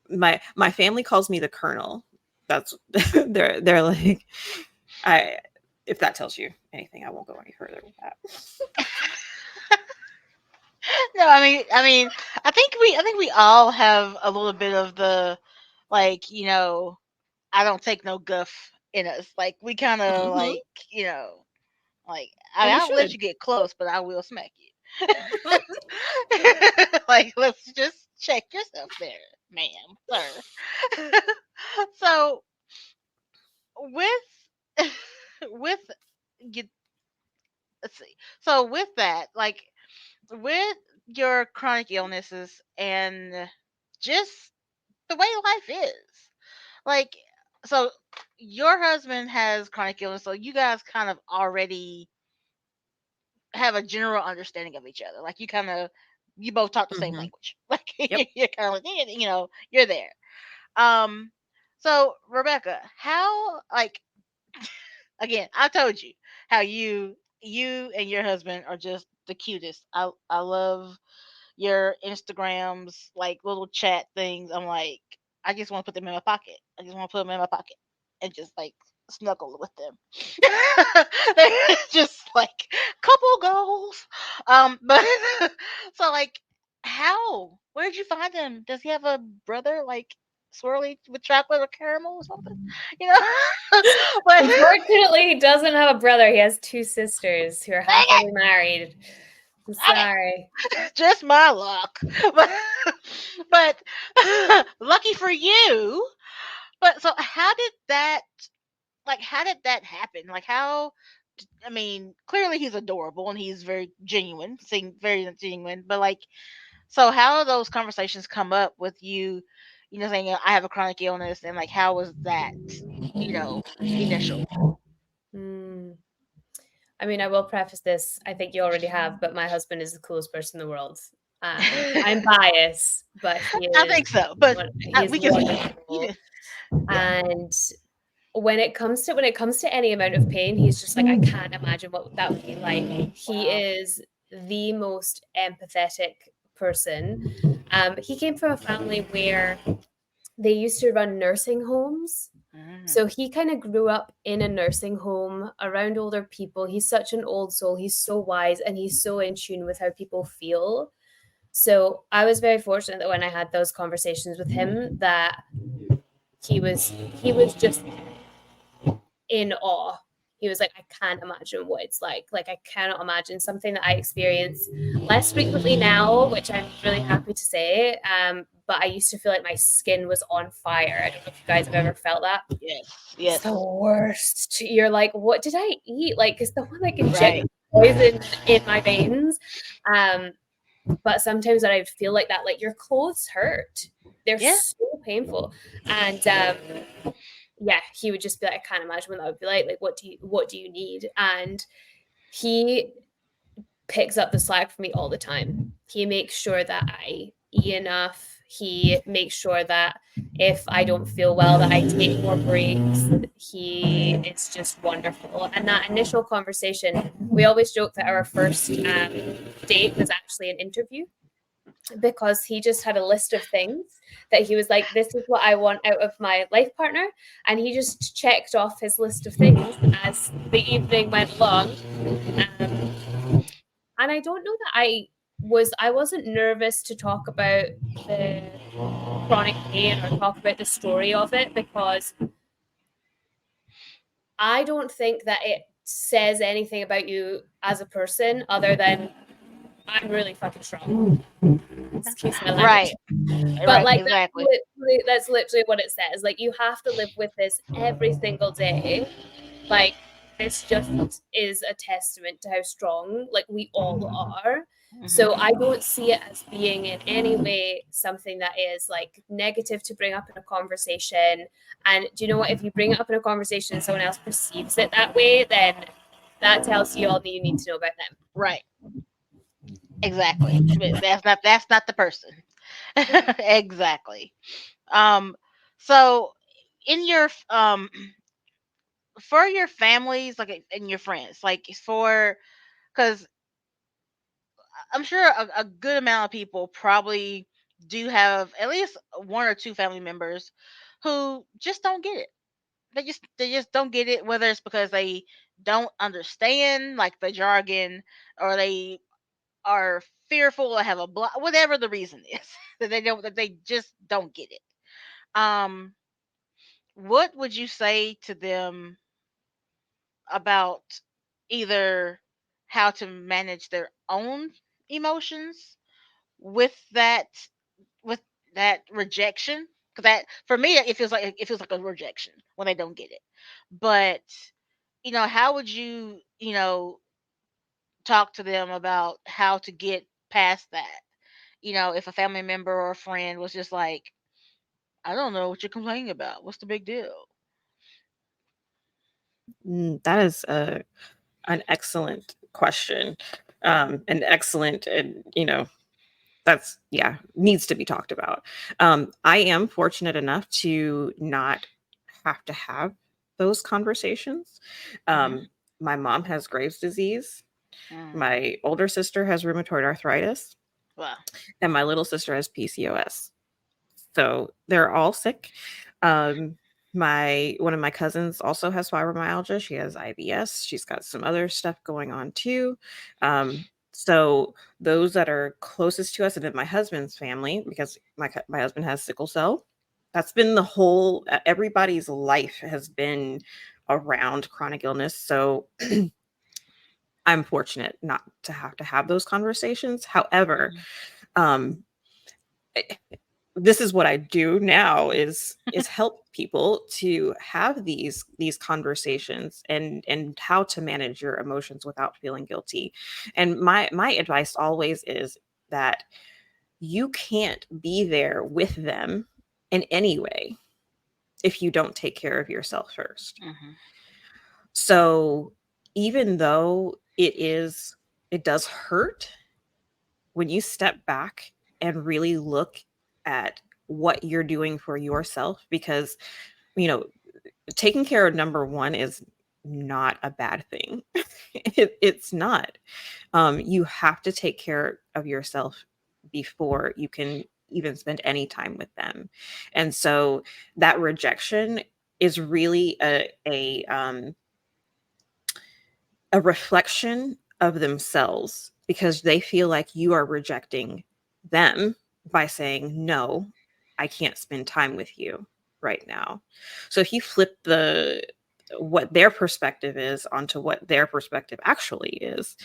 B: my family calls me the Colonel. That's they're like, I if that tells you anything, I won't go any further with that.
A: No, I think we all have a little bit of the, like, I don't take no guff in us. Like, we kind of
B: Hmm.
A: like, like,
B: And you
A: I'll let
B: should.
A: you get close, but I will smack you. Like, let's just check yourself there, ma'am, sir. So with with you, let's see. So with that, like, with your chronic illnesses and just the way life is, like, so your husband has chronic illness, so you guys kind of already have a general understanding of each other. Like, you both talk the same
B: Hmm.
A: language. Like,
B: Yep.
A: you're kind of like, you're there. Um, so Rebecca, how, like, again, I told you how you and your husband are just the cutest. I love your Instagrams, like, little chat things. I'm like, I just want to put them in my pocket. I just want to put them in my pocket and just, like, snuggle with them. They're just like couple goals. But so, like, how? Where did you find him? Does he have a brother, like, swirly with chocolate or caramel or something? You know. But
C: Unfortunately, he doesn't have a brother. He has two sisters who are
A: dang it,
C: happily married. I'm
A: dang
C: sorry.
A: it, just my luck. But but lucky for you. But so how did that happen? Like, how, I mean, clearly he's adorable and he's very genuine, seem very genuine, but, like, so how do those conversations come up with you, saying, I have a chronic illness, and, like, how was that, you know, initial?
C: Hmm. I mean, I will preface this. I think you already have, but my husband is the coolest person in the world. I'm biased, but
A: I think so, but
C: he's
A: we can see,
C: wonderful.
A: yeah,
C: And when it comes to any amount of pain, he's just like, I can't imagine what that would be like. He
A: wow.
C: is the most empathetic person. He came from a family where they used to run nursing homes.
A: Mm,
C: So he kind of grew up in a nursing home around older people. He's such an old soul. He's so wise and he's so in tune with how people feel. So I was very fortunate that when I had those conversations with him, that he was just in awe. He was like, I can't imagine what it's like. Like, I cannot imagine something that I experience less frequently now, which I'm really happy to say. But I used to feel like my skin was on fire. I don't know if you guys have ever felt that.
A: yes,
C: It's the
A: yes,
C: worst. You're like, what did I eat? Like, is someone like
A: right,
C: injecting poison in my veins? Um, but sometimes when I feel like that, like, your clothes hurt. They're
A: yeah,
C: so painful. And yeah, he would just be like, I can't imagine what that would be like. Like, what do you need? And he picks up the slack for me all the time. He makes sure that I eat enough. He makes sure that if I don't feel well, that I take more breaks. He is just wonderful. And that initial conversation, we always joke that our first date was actually an interview, because he just had a list of things that he was like, this is what I want out of my life partner. And he just checked off his list of things as the evening went along. And I don't know that I wasn't nervous to talk about the chronic pain or talk about the story of it, because I don't think that it says anything about you as a person other than I'm really fucking strong. Excuse my language.
A: right,
C: But
A: right,
C: like
A: exactly,
C: that's literally what it says. Like, you have to live with this every single day. Like, this just is a testament to how strong, like, we all are.
A: hmm,
C: So I don't see it as being in any way something that is like negative to bring up in a conversation. And do you know what? If you bring it up in a conversation and someone else perceives it that way, then that tells you all that you need to know about them.
A: right, exactly. But that's not the person. Exactly. Um, so in your for your families, like, and your friends, like, for, because I'm sure a good amount of people probably do have at least one or two family members who just don't get it. They just don't get it, whether it's because they don't understand like the jargon, or they are fearful or have a block, whatever the reason is that they just don't get it. Um, what would you say to them about either how to manage their own emotions with with that rejection? Because that, for me, it feels like a rejection when they don't get it. But how would you talk to them about how to get past that? If a family member or a friend was just like, I don't know what you're complaining about. What's the big deal?
B: That is an excellent question. An excellent, and that's, yeah, needs to be talked about. I am fortunate enough to not have to have those conversations.
A: Hmm.
B: Um, my mom has Graves' disease.
A: Mm.
B: My older sister has rheumatoid arthritis,
A: Well.
B: and my little sister has PCOS. So they're all sick. Um, my one of my cousins also has fibromyalgia. She has IBS. She's got some other stuff going on too. So those that are closest to us, and then my husband's family, because my husband has sickle cell. That's been the whole, everybody's life has been around chronic illness. So I'm fortunate not to have those conversations. However,
A: Mhm.
B: um, this is what I do now is help people to have these conversations and how to manage your emotions without feeling guilty. And my advice always is that you can't be there with them in any way if you don't take care of yourself first.
A: Mhm.
B: So even though it does hurt, when you step back and really look at what you're doing for yourself, because you know taking care of number one is not a bad thing. It's not. You have to take care of yourself before you can even spend any time with them. And so that rejection is really a reflection of themselves, because they feel like you are rejecting them by saying, no, I can't spend time with you right now. So if you flip what their perspective is onto what their perspective actually is,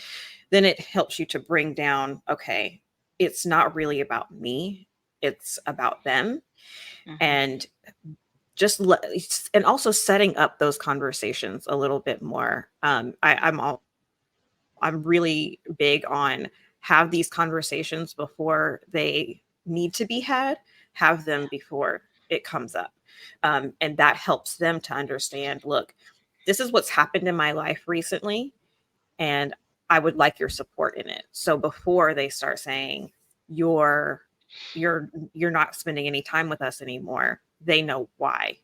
B: then it helps you to bring down, okay, it's not really about me, it's about them.
A: Mhm.
B: And just let, and also setting up those conversations a little bit more. I'm really big on have these conversations before they need to be had, have them before it comes up. And that helps them to understand, look, this is what's happened in my life recently, and I would like your support in it. So before they start saying, you're you're not spending any time with us anymore, they know why.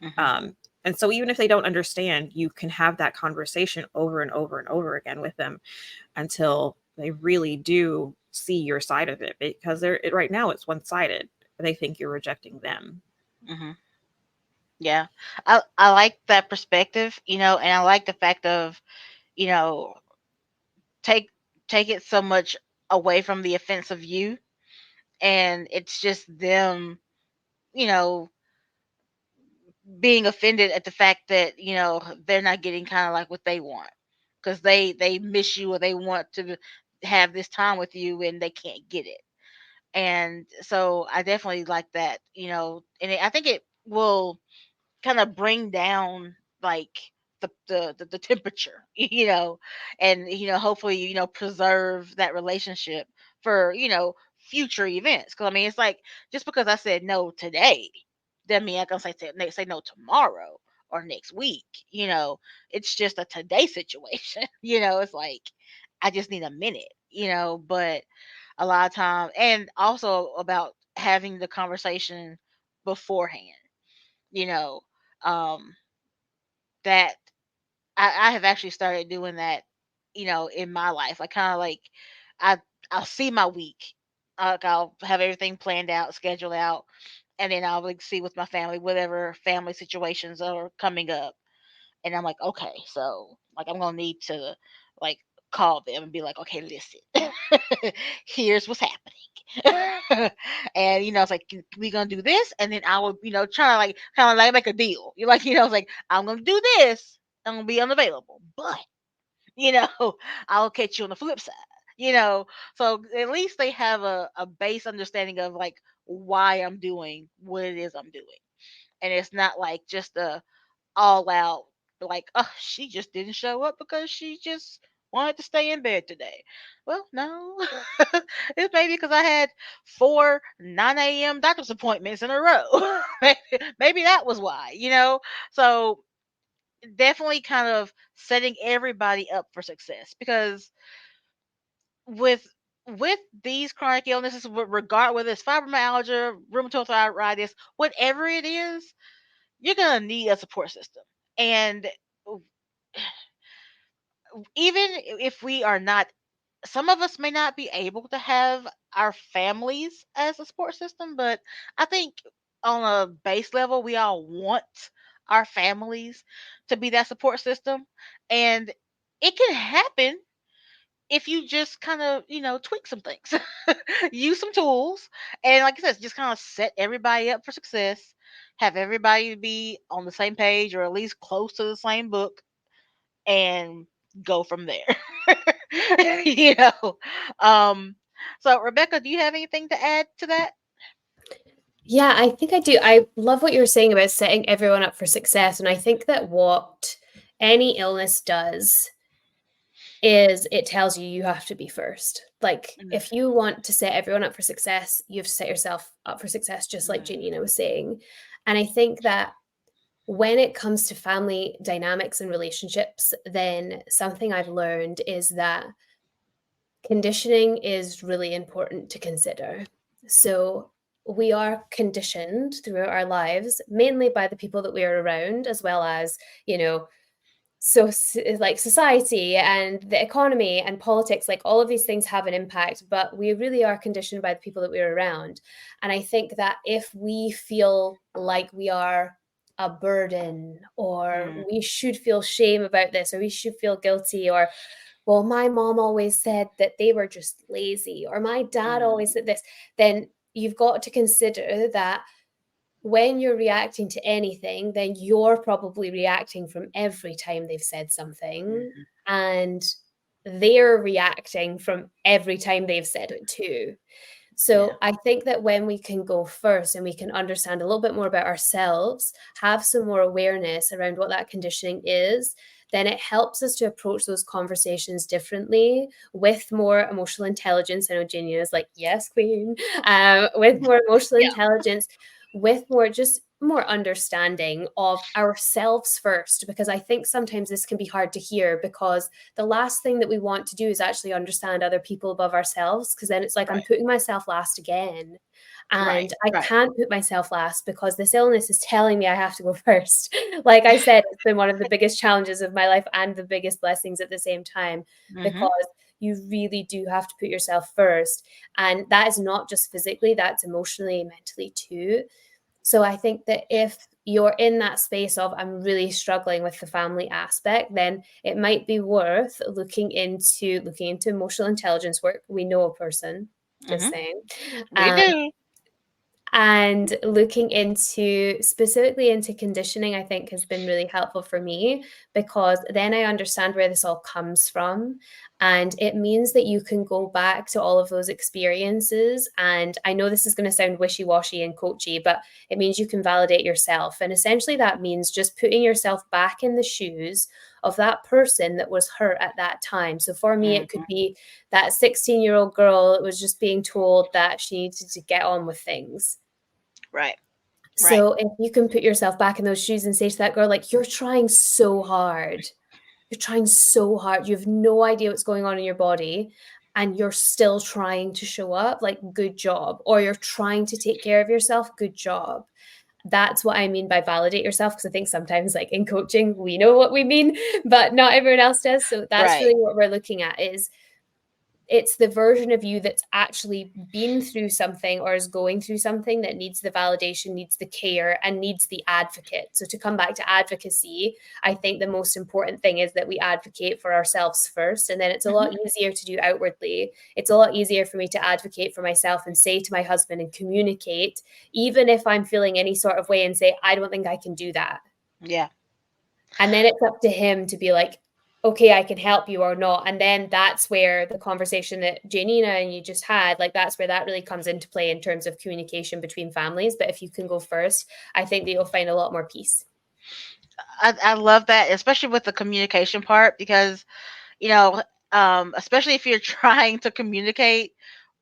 A: Mhm.
B: um, and so even if they don't understand, you can have that conversation over and over and over again with them until they really do see your side of it, because right now it's one-sided. They think you're rejecting them.
A: Mhm. Yeah. I like that perspective, and I like the fact of, you know, take take it so much away from the offense of you, and it's just them, you know, being offended at the fact that, they're not getting kind of like what they want, because they miss you, or they want to have this time with you and they can't get it. And so I definitely like that, and I think it will kind of bring down like the temperature, and hopefully preserve that relationship for future events. Because I mean, it's like, just because I said no today doesn't mean I can say no tomorrow or next week. It's just a today situation. It's like I just need a minute. But a lot of time, and also about having the conversation beforehand. you know um, that I have actually started doing that, in my life. I kind of like, I I'll see my week. I'll have everything planned out, scheduled out, and then I'll like see with my family whatever family situations are coming up. And I'm like, okay, so like I'm gonna need to like call them and be like, okay, listen, here's what's happening. And it's like we gonna do this, and then I will, try to like kind of like make a deal. You like, it's like I'm gonna do this. I'm gonna be unavailable, but you know, I'll catch you on the flip side. You know, so at least they have a base understanding of like why I'm doing what it is I'm doing, and it's not like just a all out like, oh, she just didn't show up because she just wanted to stay in bed today. Well, no, it's maybe because I had four 9 a.m. doctor's appointments in a row. Maybe that was why, So definitely kind of setting everybody up for success because with with these chronic illnesses, regard whether it's fibromyalgia, rheumatoid arthritis, whatever it is, you're gonna need a support system. And even if we are not, some of us may not be able to have our families as a support system, but I think on a base level, we all want our families to be that support system. And it can happen if you just kind of, tweak some things, use some tools, and like I said, just kind of set everybody up for success, have everybody be on the same page or at least close to the same book, and go from there. you know. Um so Rebecca, do you have anything to add to that?
C: Yeah, I think I do. I love what you were saying about setting everyone up for success. And I think that what any illness does is it tells you have to be first. Like,
A: Mm,
C: if you want to set everyone up for success, you have to set yourself up for success, just like
A: mm,
C: Janina was saying. And I think that when it comes to family dynamics and relationships, then something I've learned is that conditioning is really important to consider. So we are conditioned throughout our lives, mainly by the people that we are around, as well as, so like society and the economy and politics, like all of these things have an impact, but we really are conditioned by the people that we're around. And I think that if we feel like we are a burden, or
A: mm,
C: we should feel shame about this, or we should feel guilty, or well, my mom always said that they were just lazy, or my dad always
A: mm,
C: said this, then you've got to consider that when you're reacting to anything, then you're probably reacting from every time they've said something,
A: mhm.
C: and they're reacting from every time they've said it too.
A: Yeah.
C: So I think that when we can go first and we can understand a little bit more about ourselves, have some more awareness around what that conditioning is, then it helps us to approach those conversations differently with more emotional intelligence. I know Genia is like, yes, queen. With more emotional
A: Yeah.
C: intelligence, with more understanding of ourselves first, because I think sometimes this can be hard to hear, because the last thing that we want to do is actually understand other people above ourselves, because then it's like I'm
A: Right.
C: putting myself last again.
A: Right.
C: And I
A: Right.
C: can't put myself last because this illness is telling me I have to go first. Like I said, it's been one of the biggest challenges of my life and the biggest blessings at the same time,
A: Mhm.
C: because you really do have to put yourself first. And that is not just physically, that's emotionally, mentally too. So I think that if you're in that space of I'm really struggling with the family aspect, then it might be worth looking into emotional intelligence work. We know a person, just
A: Mhm.
C: saying.
A: We
C: Um,
A: do.
C: and looking into specifically into conditioning, I think has been really helpful for me, because then I understand where this all comes from. And it means that you can go back to all of those experiences. And I know this is going to sound wishy washy and coachy, but it means you can validate yourself. And essentially, that means just putting yourself back in the shoes of that person that was hurt at that time. So for me, it could
A: Mhm.
C: be that 16-year-old girl that was just being told that she needed to get on with things.
A: Right. Right.
C: So if you can put yourself back in those shoes and say to that girl, like, you're trying so hard. You're trying so hard. You have no idea what's going on in your body, and you're still trying to show up, like, good job. Or you're trying to take care of yourself, good job. That's what I mean by validate yourself, because I think sometimes, like in coaching, we know what we mean, but not everyone else does. So that's
A: Right.
C: really what we're looking at, is it's the version of you that's actually been through something or is going through something that needs the validation, needs the care, and needs the advocate. So to come back to advocacy, I think the most important thing is that we advocate for ourselves first, and then it's a
A: Hmm.
C: lot easier to do outwardly. It's a lot easier for me to advocate for myself and say to my husband and communicate, even if I'm feeling any sort of way, and say, I don't think I can do that.
A: Yeah.
C: And then it's up to him to be like, okay, I can help you or not. And then that's where the conversation that Janina and you just had, like, that's where that really comes into play in terms of communication between families. But if you can go first, I think that you'll find a lot more peace.
A: I love that, especially with the communication part, because you know, especially if you're trying to communicate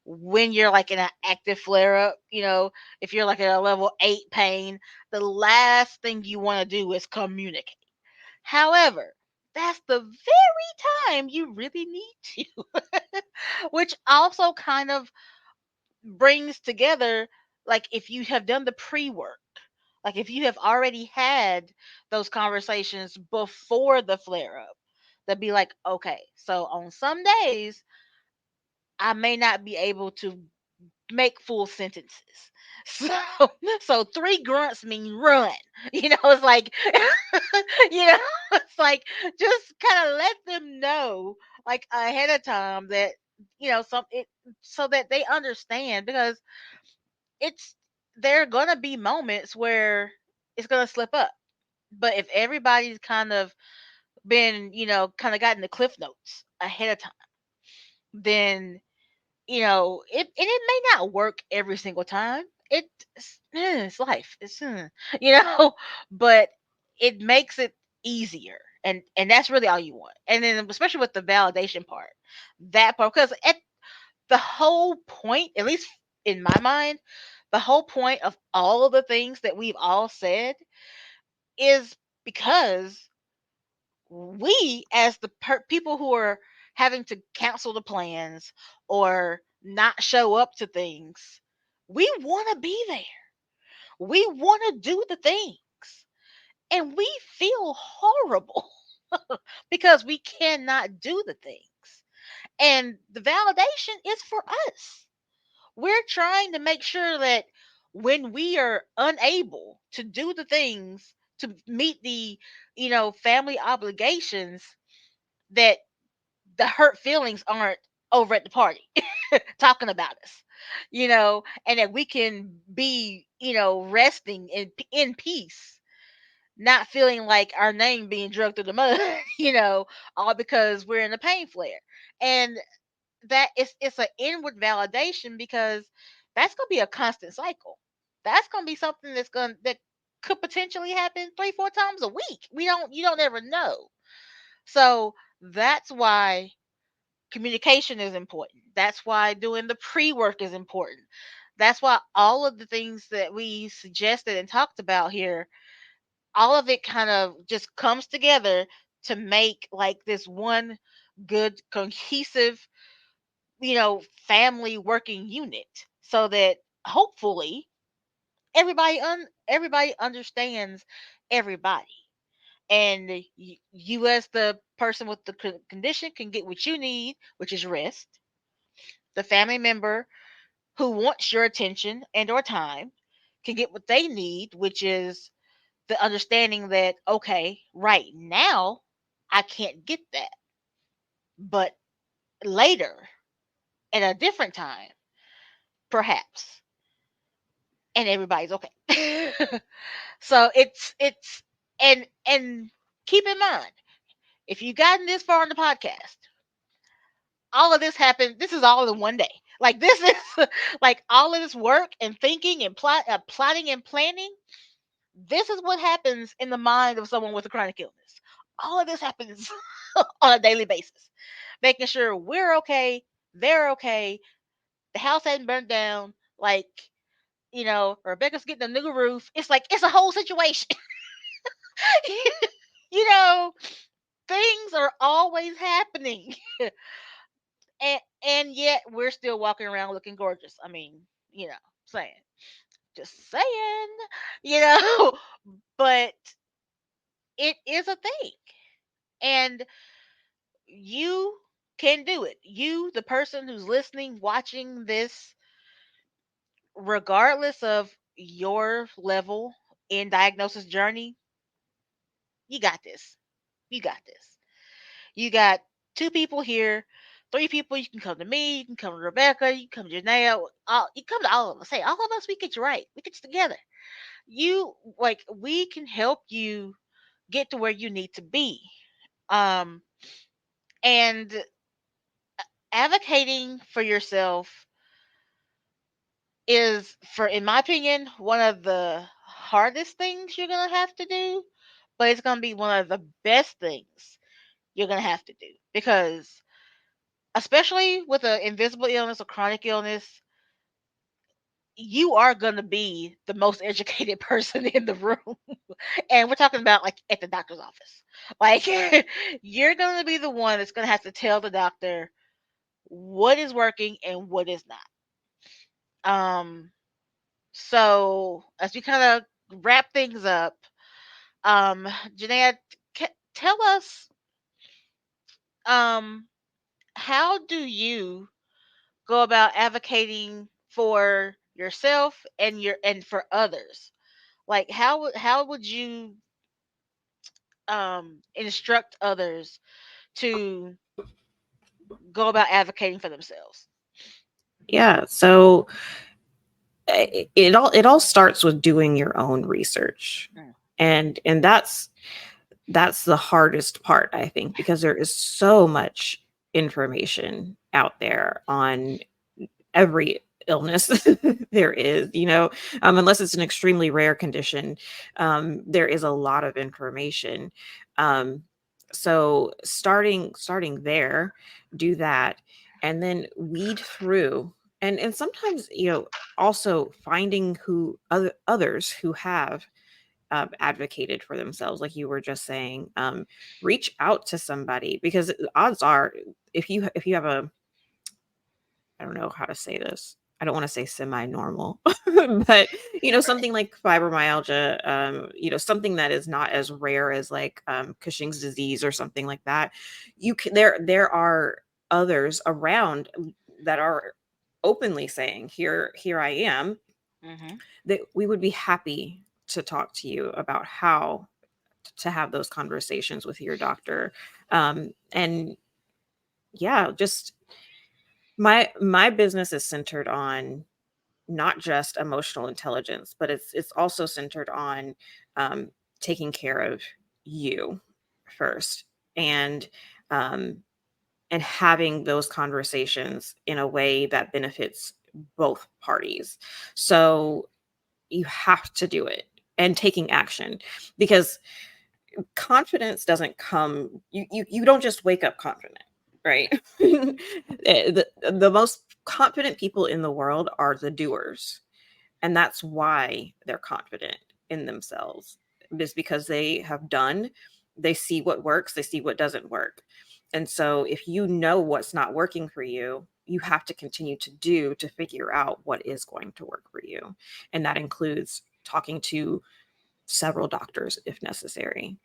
A: when you're like in an active flare up, if you're like at a level 8 pain, the last thing you want to do is communicate. However, that's the very time you really need to, which also kind of brings together, like, if you have done the pre work, like if you have already had those conversations before the flare up, they'll be like, okay, so on some days, I may not be able to make full sentences. So, so three grunts mean run. It's like, it's like, just kind of let them know, like, ahead of time, that so that they understand, because it's there are gonna be moments where it's gonna slip up. But if everybody's kind of been, kind of gotten the cliff notes ahead of time, then it may not work every single time. It's life. But it makes it easier, and that's really all you want. And then especially with the validation part, that part, because at the whole point, at least in my mind, the whole point of all of the things that we've all said is because we, as the people who are having to cancel the plans or not show up to things, we want to be there. We want to do the things. And we feel horrible because we cannot do the things. And the validation is for us. We're trying to make sure that when we are unable to do the things to meet the, family obligations, that the hurt feelings aren't over at the party talking about us, and that we can be, resting in peace, not feeling like our name being drugged through the mud, all because we're in a pain flare. And that it's an inward validation, because that's gonna be a constant cycle. That's gonna be something that could potentially happen 3-4 times a week. You don't ever know. So that's why communication is important. That's why doing the pre-work is important. That's why all of the things that we suggested and talked about here, all of it kind of just comes together to make like this one good cohesive, family working unit, so that hopefully everybody understands everybody, and you, as the person with the condition, can get what you need, which is rest. The family member who wants your attention and or time can get what they need, which is the understanding that, okay, right now I can't get that, but later, at a different time, perhaps, and everybody's okay. So it's and keep in mind, if you've gotten this far on the podcast, all of this happened. This is all in one day. Like, this is like all of this work and thinking and plotting and planning. This is what happens in the mind of someone with a chronic illness. All of this happens on a daily basis, making sure we're okay, they're okay, the house hadn't burnt down. Like, Rebecca's getting a new roof. It's like it's a whole situation. you know, Things are always happening. and yet we're still walking around looking gorgeous. I mean, saying. Just saying, you know, but it is a thing. And you can do it. You, the person who's listening, watching this, regardless of your level in diagnosis journey, you got this. You got this. You got two people here, three people. You can come to me. You can come to Rebecca. You can come to Janelle. You come to all of us. Hey, all of us, we get you right. We get you together. You like we can help you get to where you need to be. Um, and advocating for yourself is, for in my opinion, one of the hardest things you're gonna have to do, but it's gonna be one of the best things you're gonna have to do, because especially with an invisible illness or chronic illness, you are going to be the most educated person in the room. And we're talking about like at the doctor's office. Like you're going to be the one that's going to have to tell the doctor what is working and what is not. So as we kind of wrap things up, Janae, tell us, um, how do you go about advocating for yourself and for others? Like how would you instruct others to go about advocating for themselves?
B: Yeah. So it all starts with doing your own research.
A: Mm.
B: And that's the hardest part, I think, because there is so much information out there on every illness there is, unless it's an extremely rare condition. There is a lot of information. um, so starting there, do that, and then weed through, and sometimes, also finding who others who have advocated for themselves, like you were just saying. Reach out to somebody, because odds are, if you have a, I don't know how to say this. I don't want to say semi-normal, but
A: Right.
B: something like fibromyalgia, something that is not as rare as like Cushing's disease or something like that. There are others around that are openly saying, here I am,
A: Hmm.
B: that we would be happy to talk to you about how to have those conversations with your doctor. And yeah, just my business is centered on not just emotional intelligence, but it's also centered on um, taking care of you first, and um, and having those conversations in a way that benefits both parties. So you have to do it, and taking action, because confidence doesn't come, you don't just wake up confident, right? The most confident people in the world are the doers, and that's why they're confident in themselves, is because they have done, they see what works, they see what doesn't work. And so if you know what's not working for you, you have to continue to do to figure out what is going to work for you, and that includes talking to several doctors if necessary.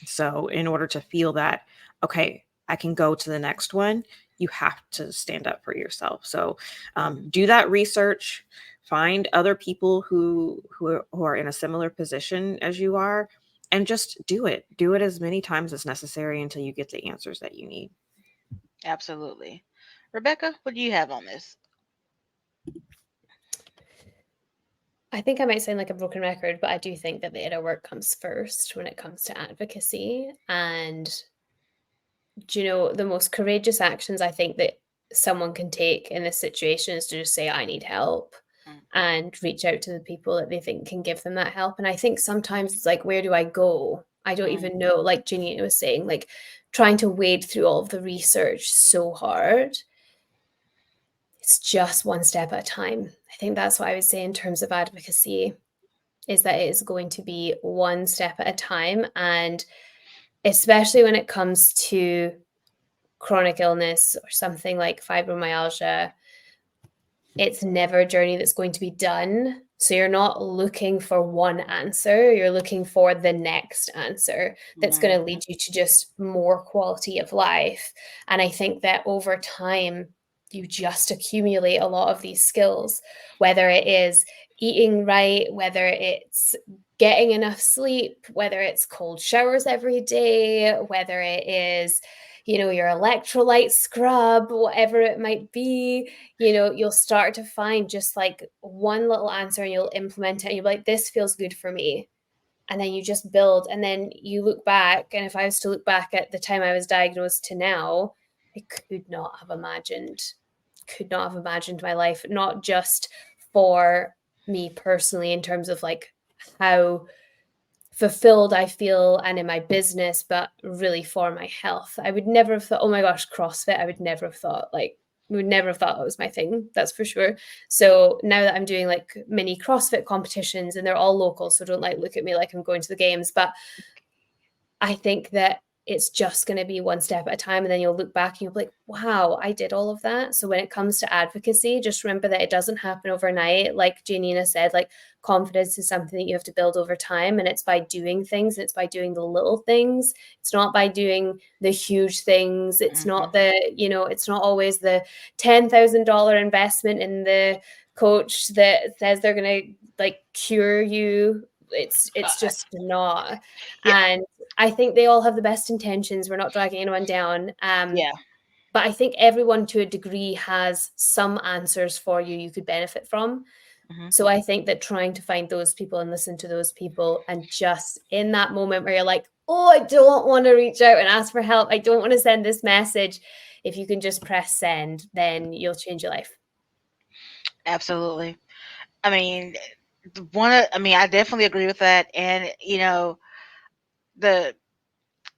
B: So, in order to feel that, okay, I can go to the next one, you have to stand up for yourself. So, do that research, find other people who are in a similar position as you are, and just do it. Do it as many times as necessary until you get the answers that you need.
A: Absolutely. Rebecca, what do you have on this?
C: I think I might sound like a broken record, but I do think that the inner work comes first when it comes to advocacy. And the most courageous actions I think that someone can take in this situation is to just say, I need help,
A: Mm.
C: and reach out to the people that they think can give them that help. And I think sometimes it's like, where do I go? I don't
A: Mm.
C: even know. Like Jeannie was saying, like trying to wade through all of the research so hard. It's just one step at a time. I think that's what I would say in terms of advocacy, is that it is going to be one step at a time. And especially when it comes to chronic illness or something like fibromyalgia, it's never a journey that's going to be done. So you're not looking for one answer, you're looking for the next answer that's going to
A: Mhm.
C: lead you to just more quality of life. And I think that over time, you just accumulate a lot of these skills, whether it is eating right, whether it's getting enough sleep, whether it's cold showers every day, whether it is, your electrolyte scrub, whatever it might be, you'll start to find just like one little answer and you'll implement it and you'll be like, this feels good for me. And then you just build and then you look back. And if I was to look back at the time I was diagnosed to now, I could not have imagined my life, not just for me personally in terms of like how fulfilled I feel and in my business, but really for my health. I would never have thought, oh my gosh, CrossFit, I would never have thought would never have thought it was my thing, that's for sure. So now that I'm doing like mini CrossFit competitions and they're all local, so don't like look at me like I'm going to the games, but I think that it's just going to be one step at a time. And then you'll look back and you'll be like, wow, I did all of that. So when it comes to advocacy, just remember that it doesn't happen overnight. Like Janina said, like confidence is something that you have to build over time. And it's by doing things. It's by doing the little things. It's not by doing the huge things. It's not it's not always the $10,000 investment in the coach that says they're going to like cure you. It's
A: God.
C: just not.
A: Yeah.
C: And I think they all have the best intentions. We're not dragging anyone down.
A: Yeah.
C: But I think everyone to a degree has some answers for you you could benefit from.
A: Mhm.
C: So I think that trying to find those people and listen to those people and just in that moment where you're like, oh, I don't want to reach out and ask for help. I don't want to send this message. If you can just press send, then you'll change your life.
A: Absolutely. I mean, I definitely agree with that. And the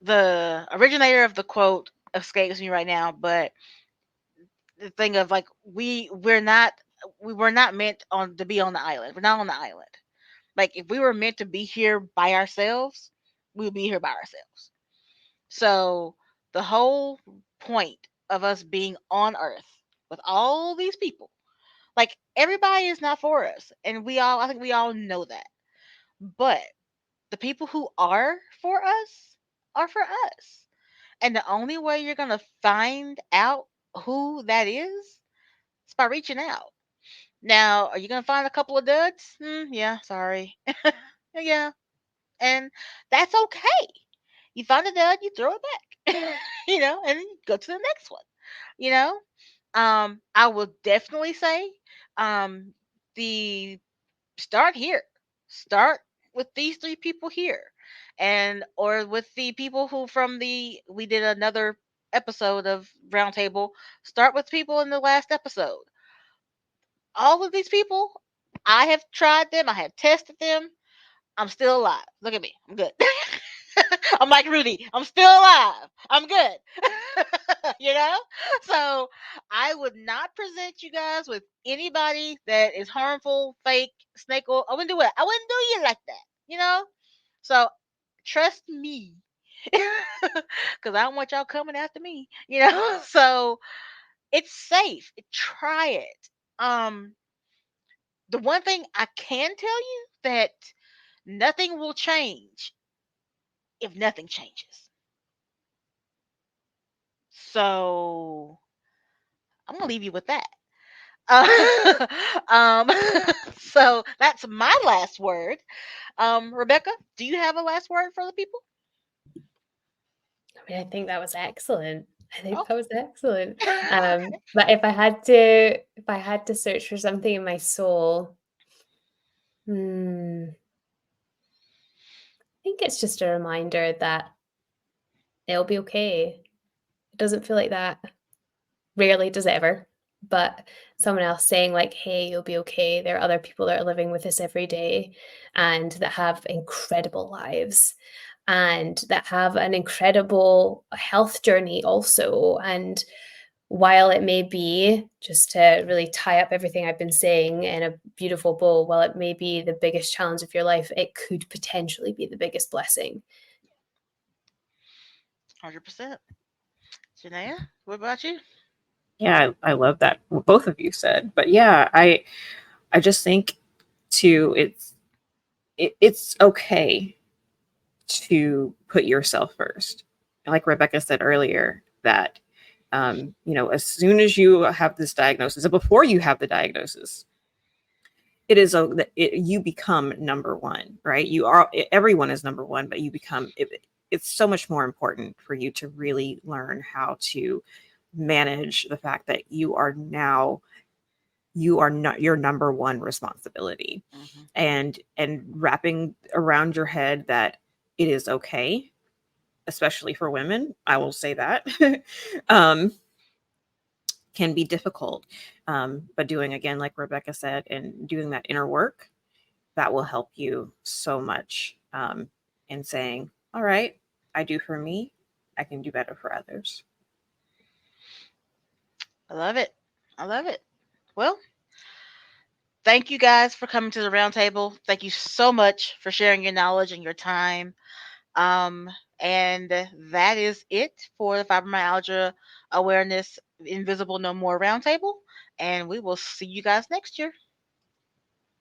A: the originator of the quote escapes me right now, but the thing of like we were not meant on to be on the island. We're not on the island. Like if we were meant to be here by ourselves, we would be here by ourselves. So the whole point of us being on Earth with all these people, like everybody is not for us, and I think we all know that. But the people who are for us are for us. And the only way you're going to find out who that is by reaching out. Now, are you going to find a couple of duds? Yeah, sorry. Yeah. And that's okay. You find a dud, you throw it back. And then you go to the next one. You know? I will definitely say the start here. Start with these three people here, and or with the people who from the we did another episode of Roundtable. Start with people in the last episode. All of these people, I have tried them. I have tested them. I'm still alive. Look at me. I'm good. I'm like Rudy. I'm still alive. I'm good. you know? So I would not present you guys with anybody that is harmful, fake, snake oil. I wouldn't do it. I wouldn't do you like that. So trust me. Because I don't want y'all coming after me. So it's safe. Try it. The one thing I can tell you that nothing will change if nothing changes. So I'm gonna leave you with that. Uh, um, so that's my last word. Rebecca, do you have a last word for the people?
C: I mean, I think that was excellent. I think that
A: Okay.
C: was excellent. But if I had to search for something in my soul, I think it's just a reminder that it'll be okay. It doesn't feel like that. Rarely does it ever. But someone else saying like, hey, you'll be okay. There are other people that are living with this every day and that have incredible lives and that have an incredible health journey also. And while it may be, just to really tie up everything I've been saying in a beautiful bow, while it may be the biggest challenge of your life, it could potentially be the biggest blessing.
A: 100%. Janaea, what about you?
B: Yeah, I love that what both of you said. But yeah, I just think to it's okay to put yourself first. Like Rebecca said earlier, that as soon as you have this diagnosis, and before you have the diagnosis, you become number one, right? Everyone is number one, but it's so much more important for you to really learn how to manage the fact that you are not your number one responsibility,
A: Mhm.
B: and wrapping around your head that it is okay, especially for women, I will say that, um, can be difficult. But doing, again, like Rebecca said, and doing that inner work, that will help you so much, in saying, all right, I do for me, I can do better for others.
A: I love it. I love it. Well, thank you guys for coming to the roundtable. Thank you so much for sharing your knowledge and your time. Um, and that is it for the Fibromyalgia Awareness Invisible No More Roundtable. And we will see you guys next year.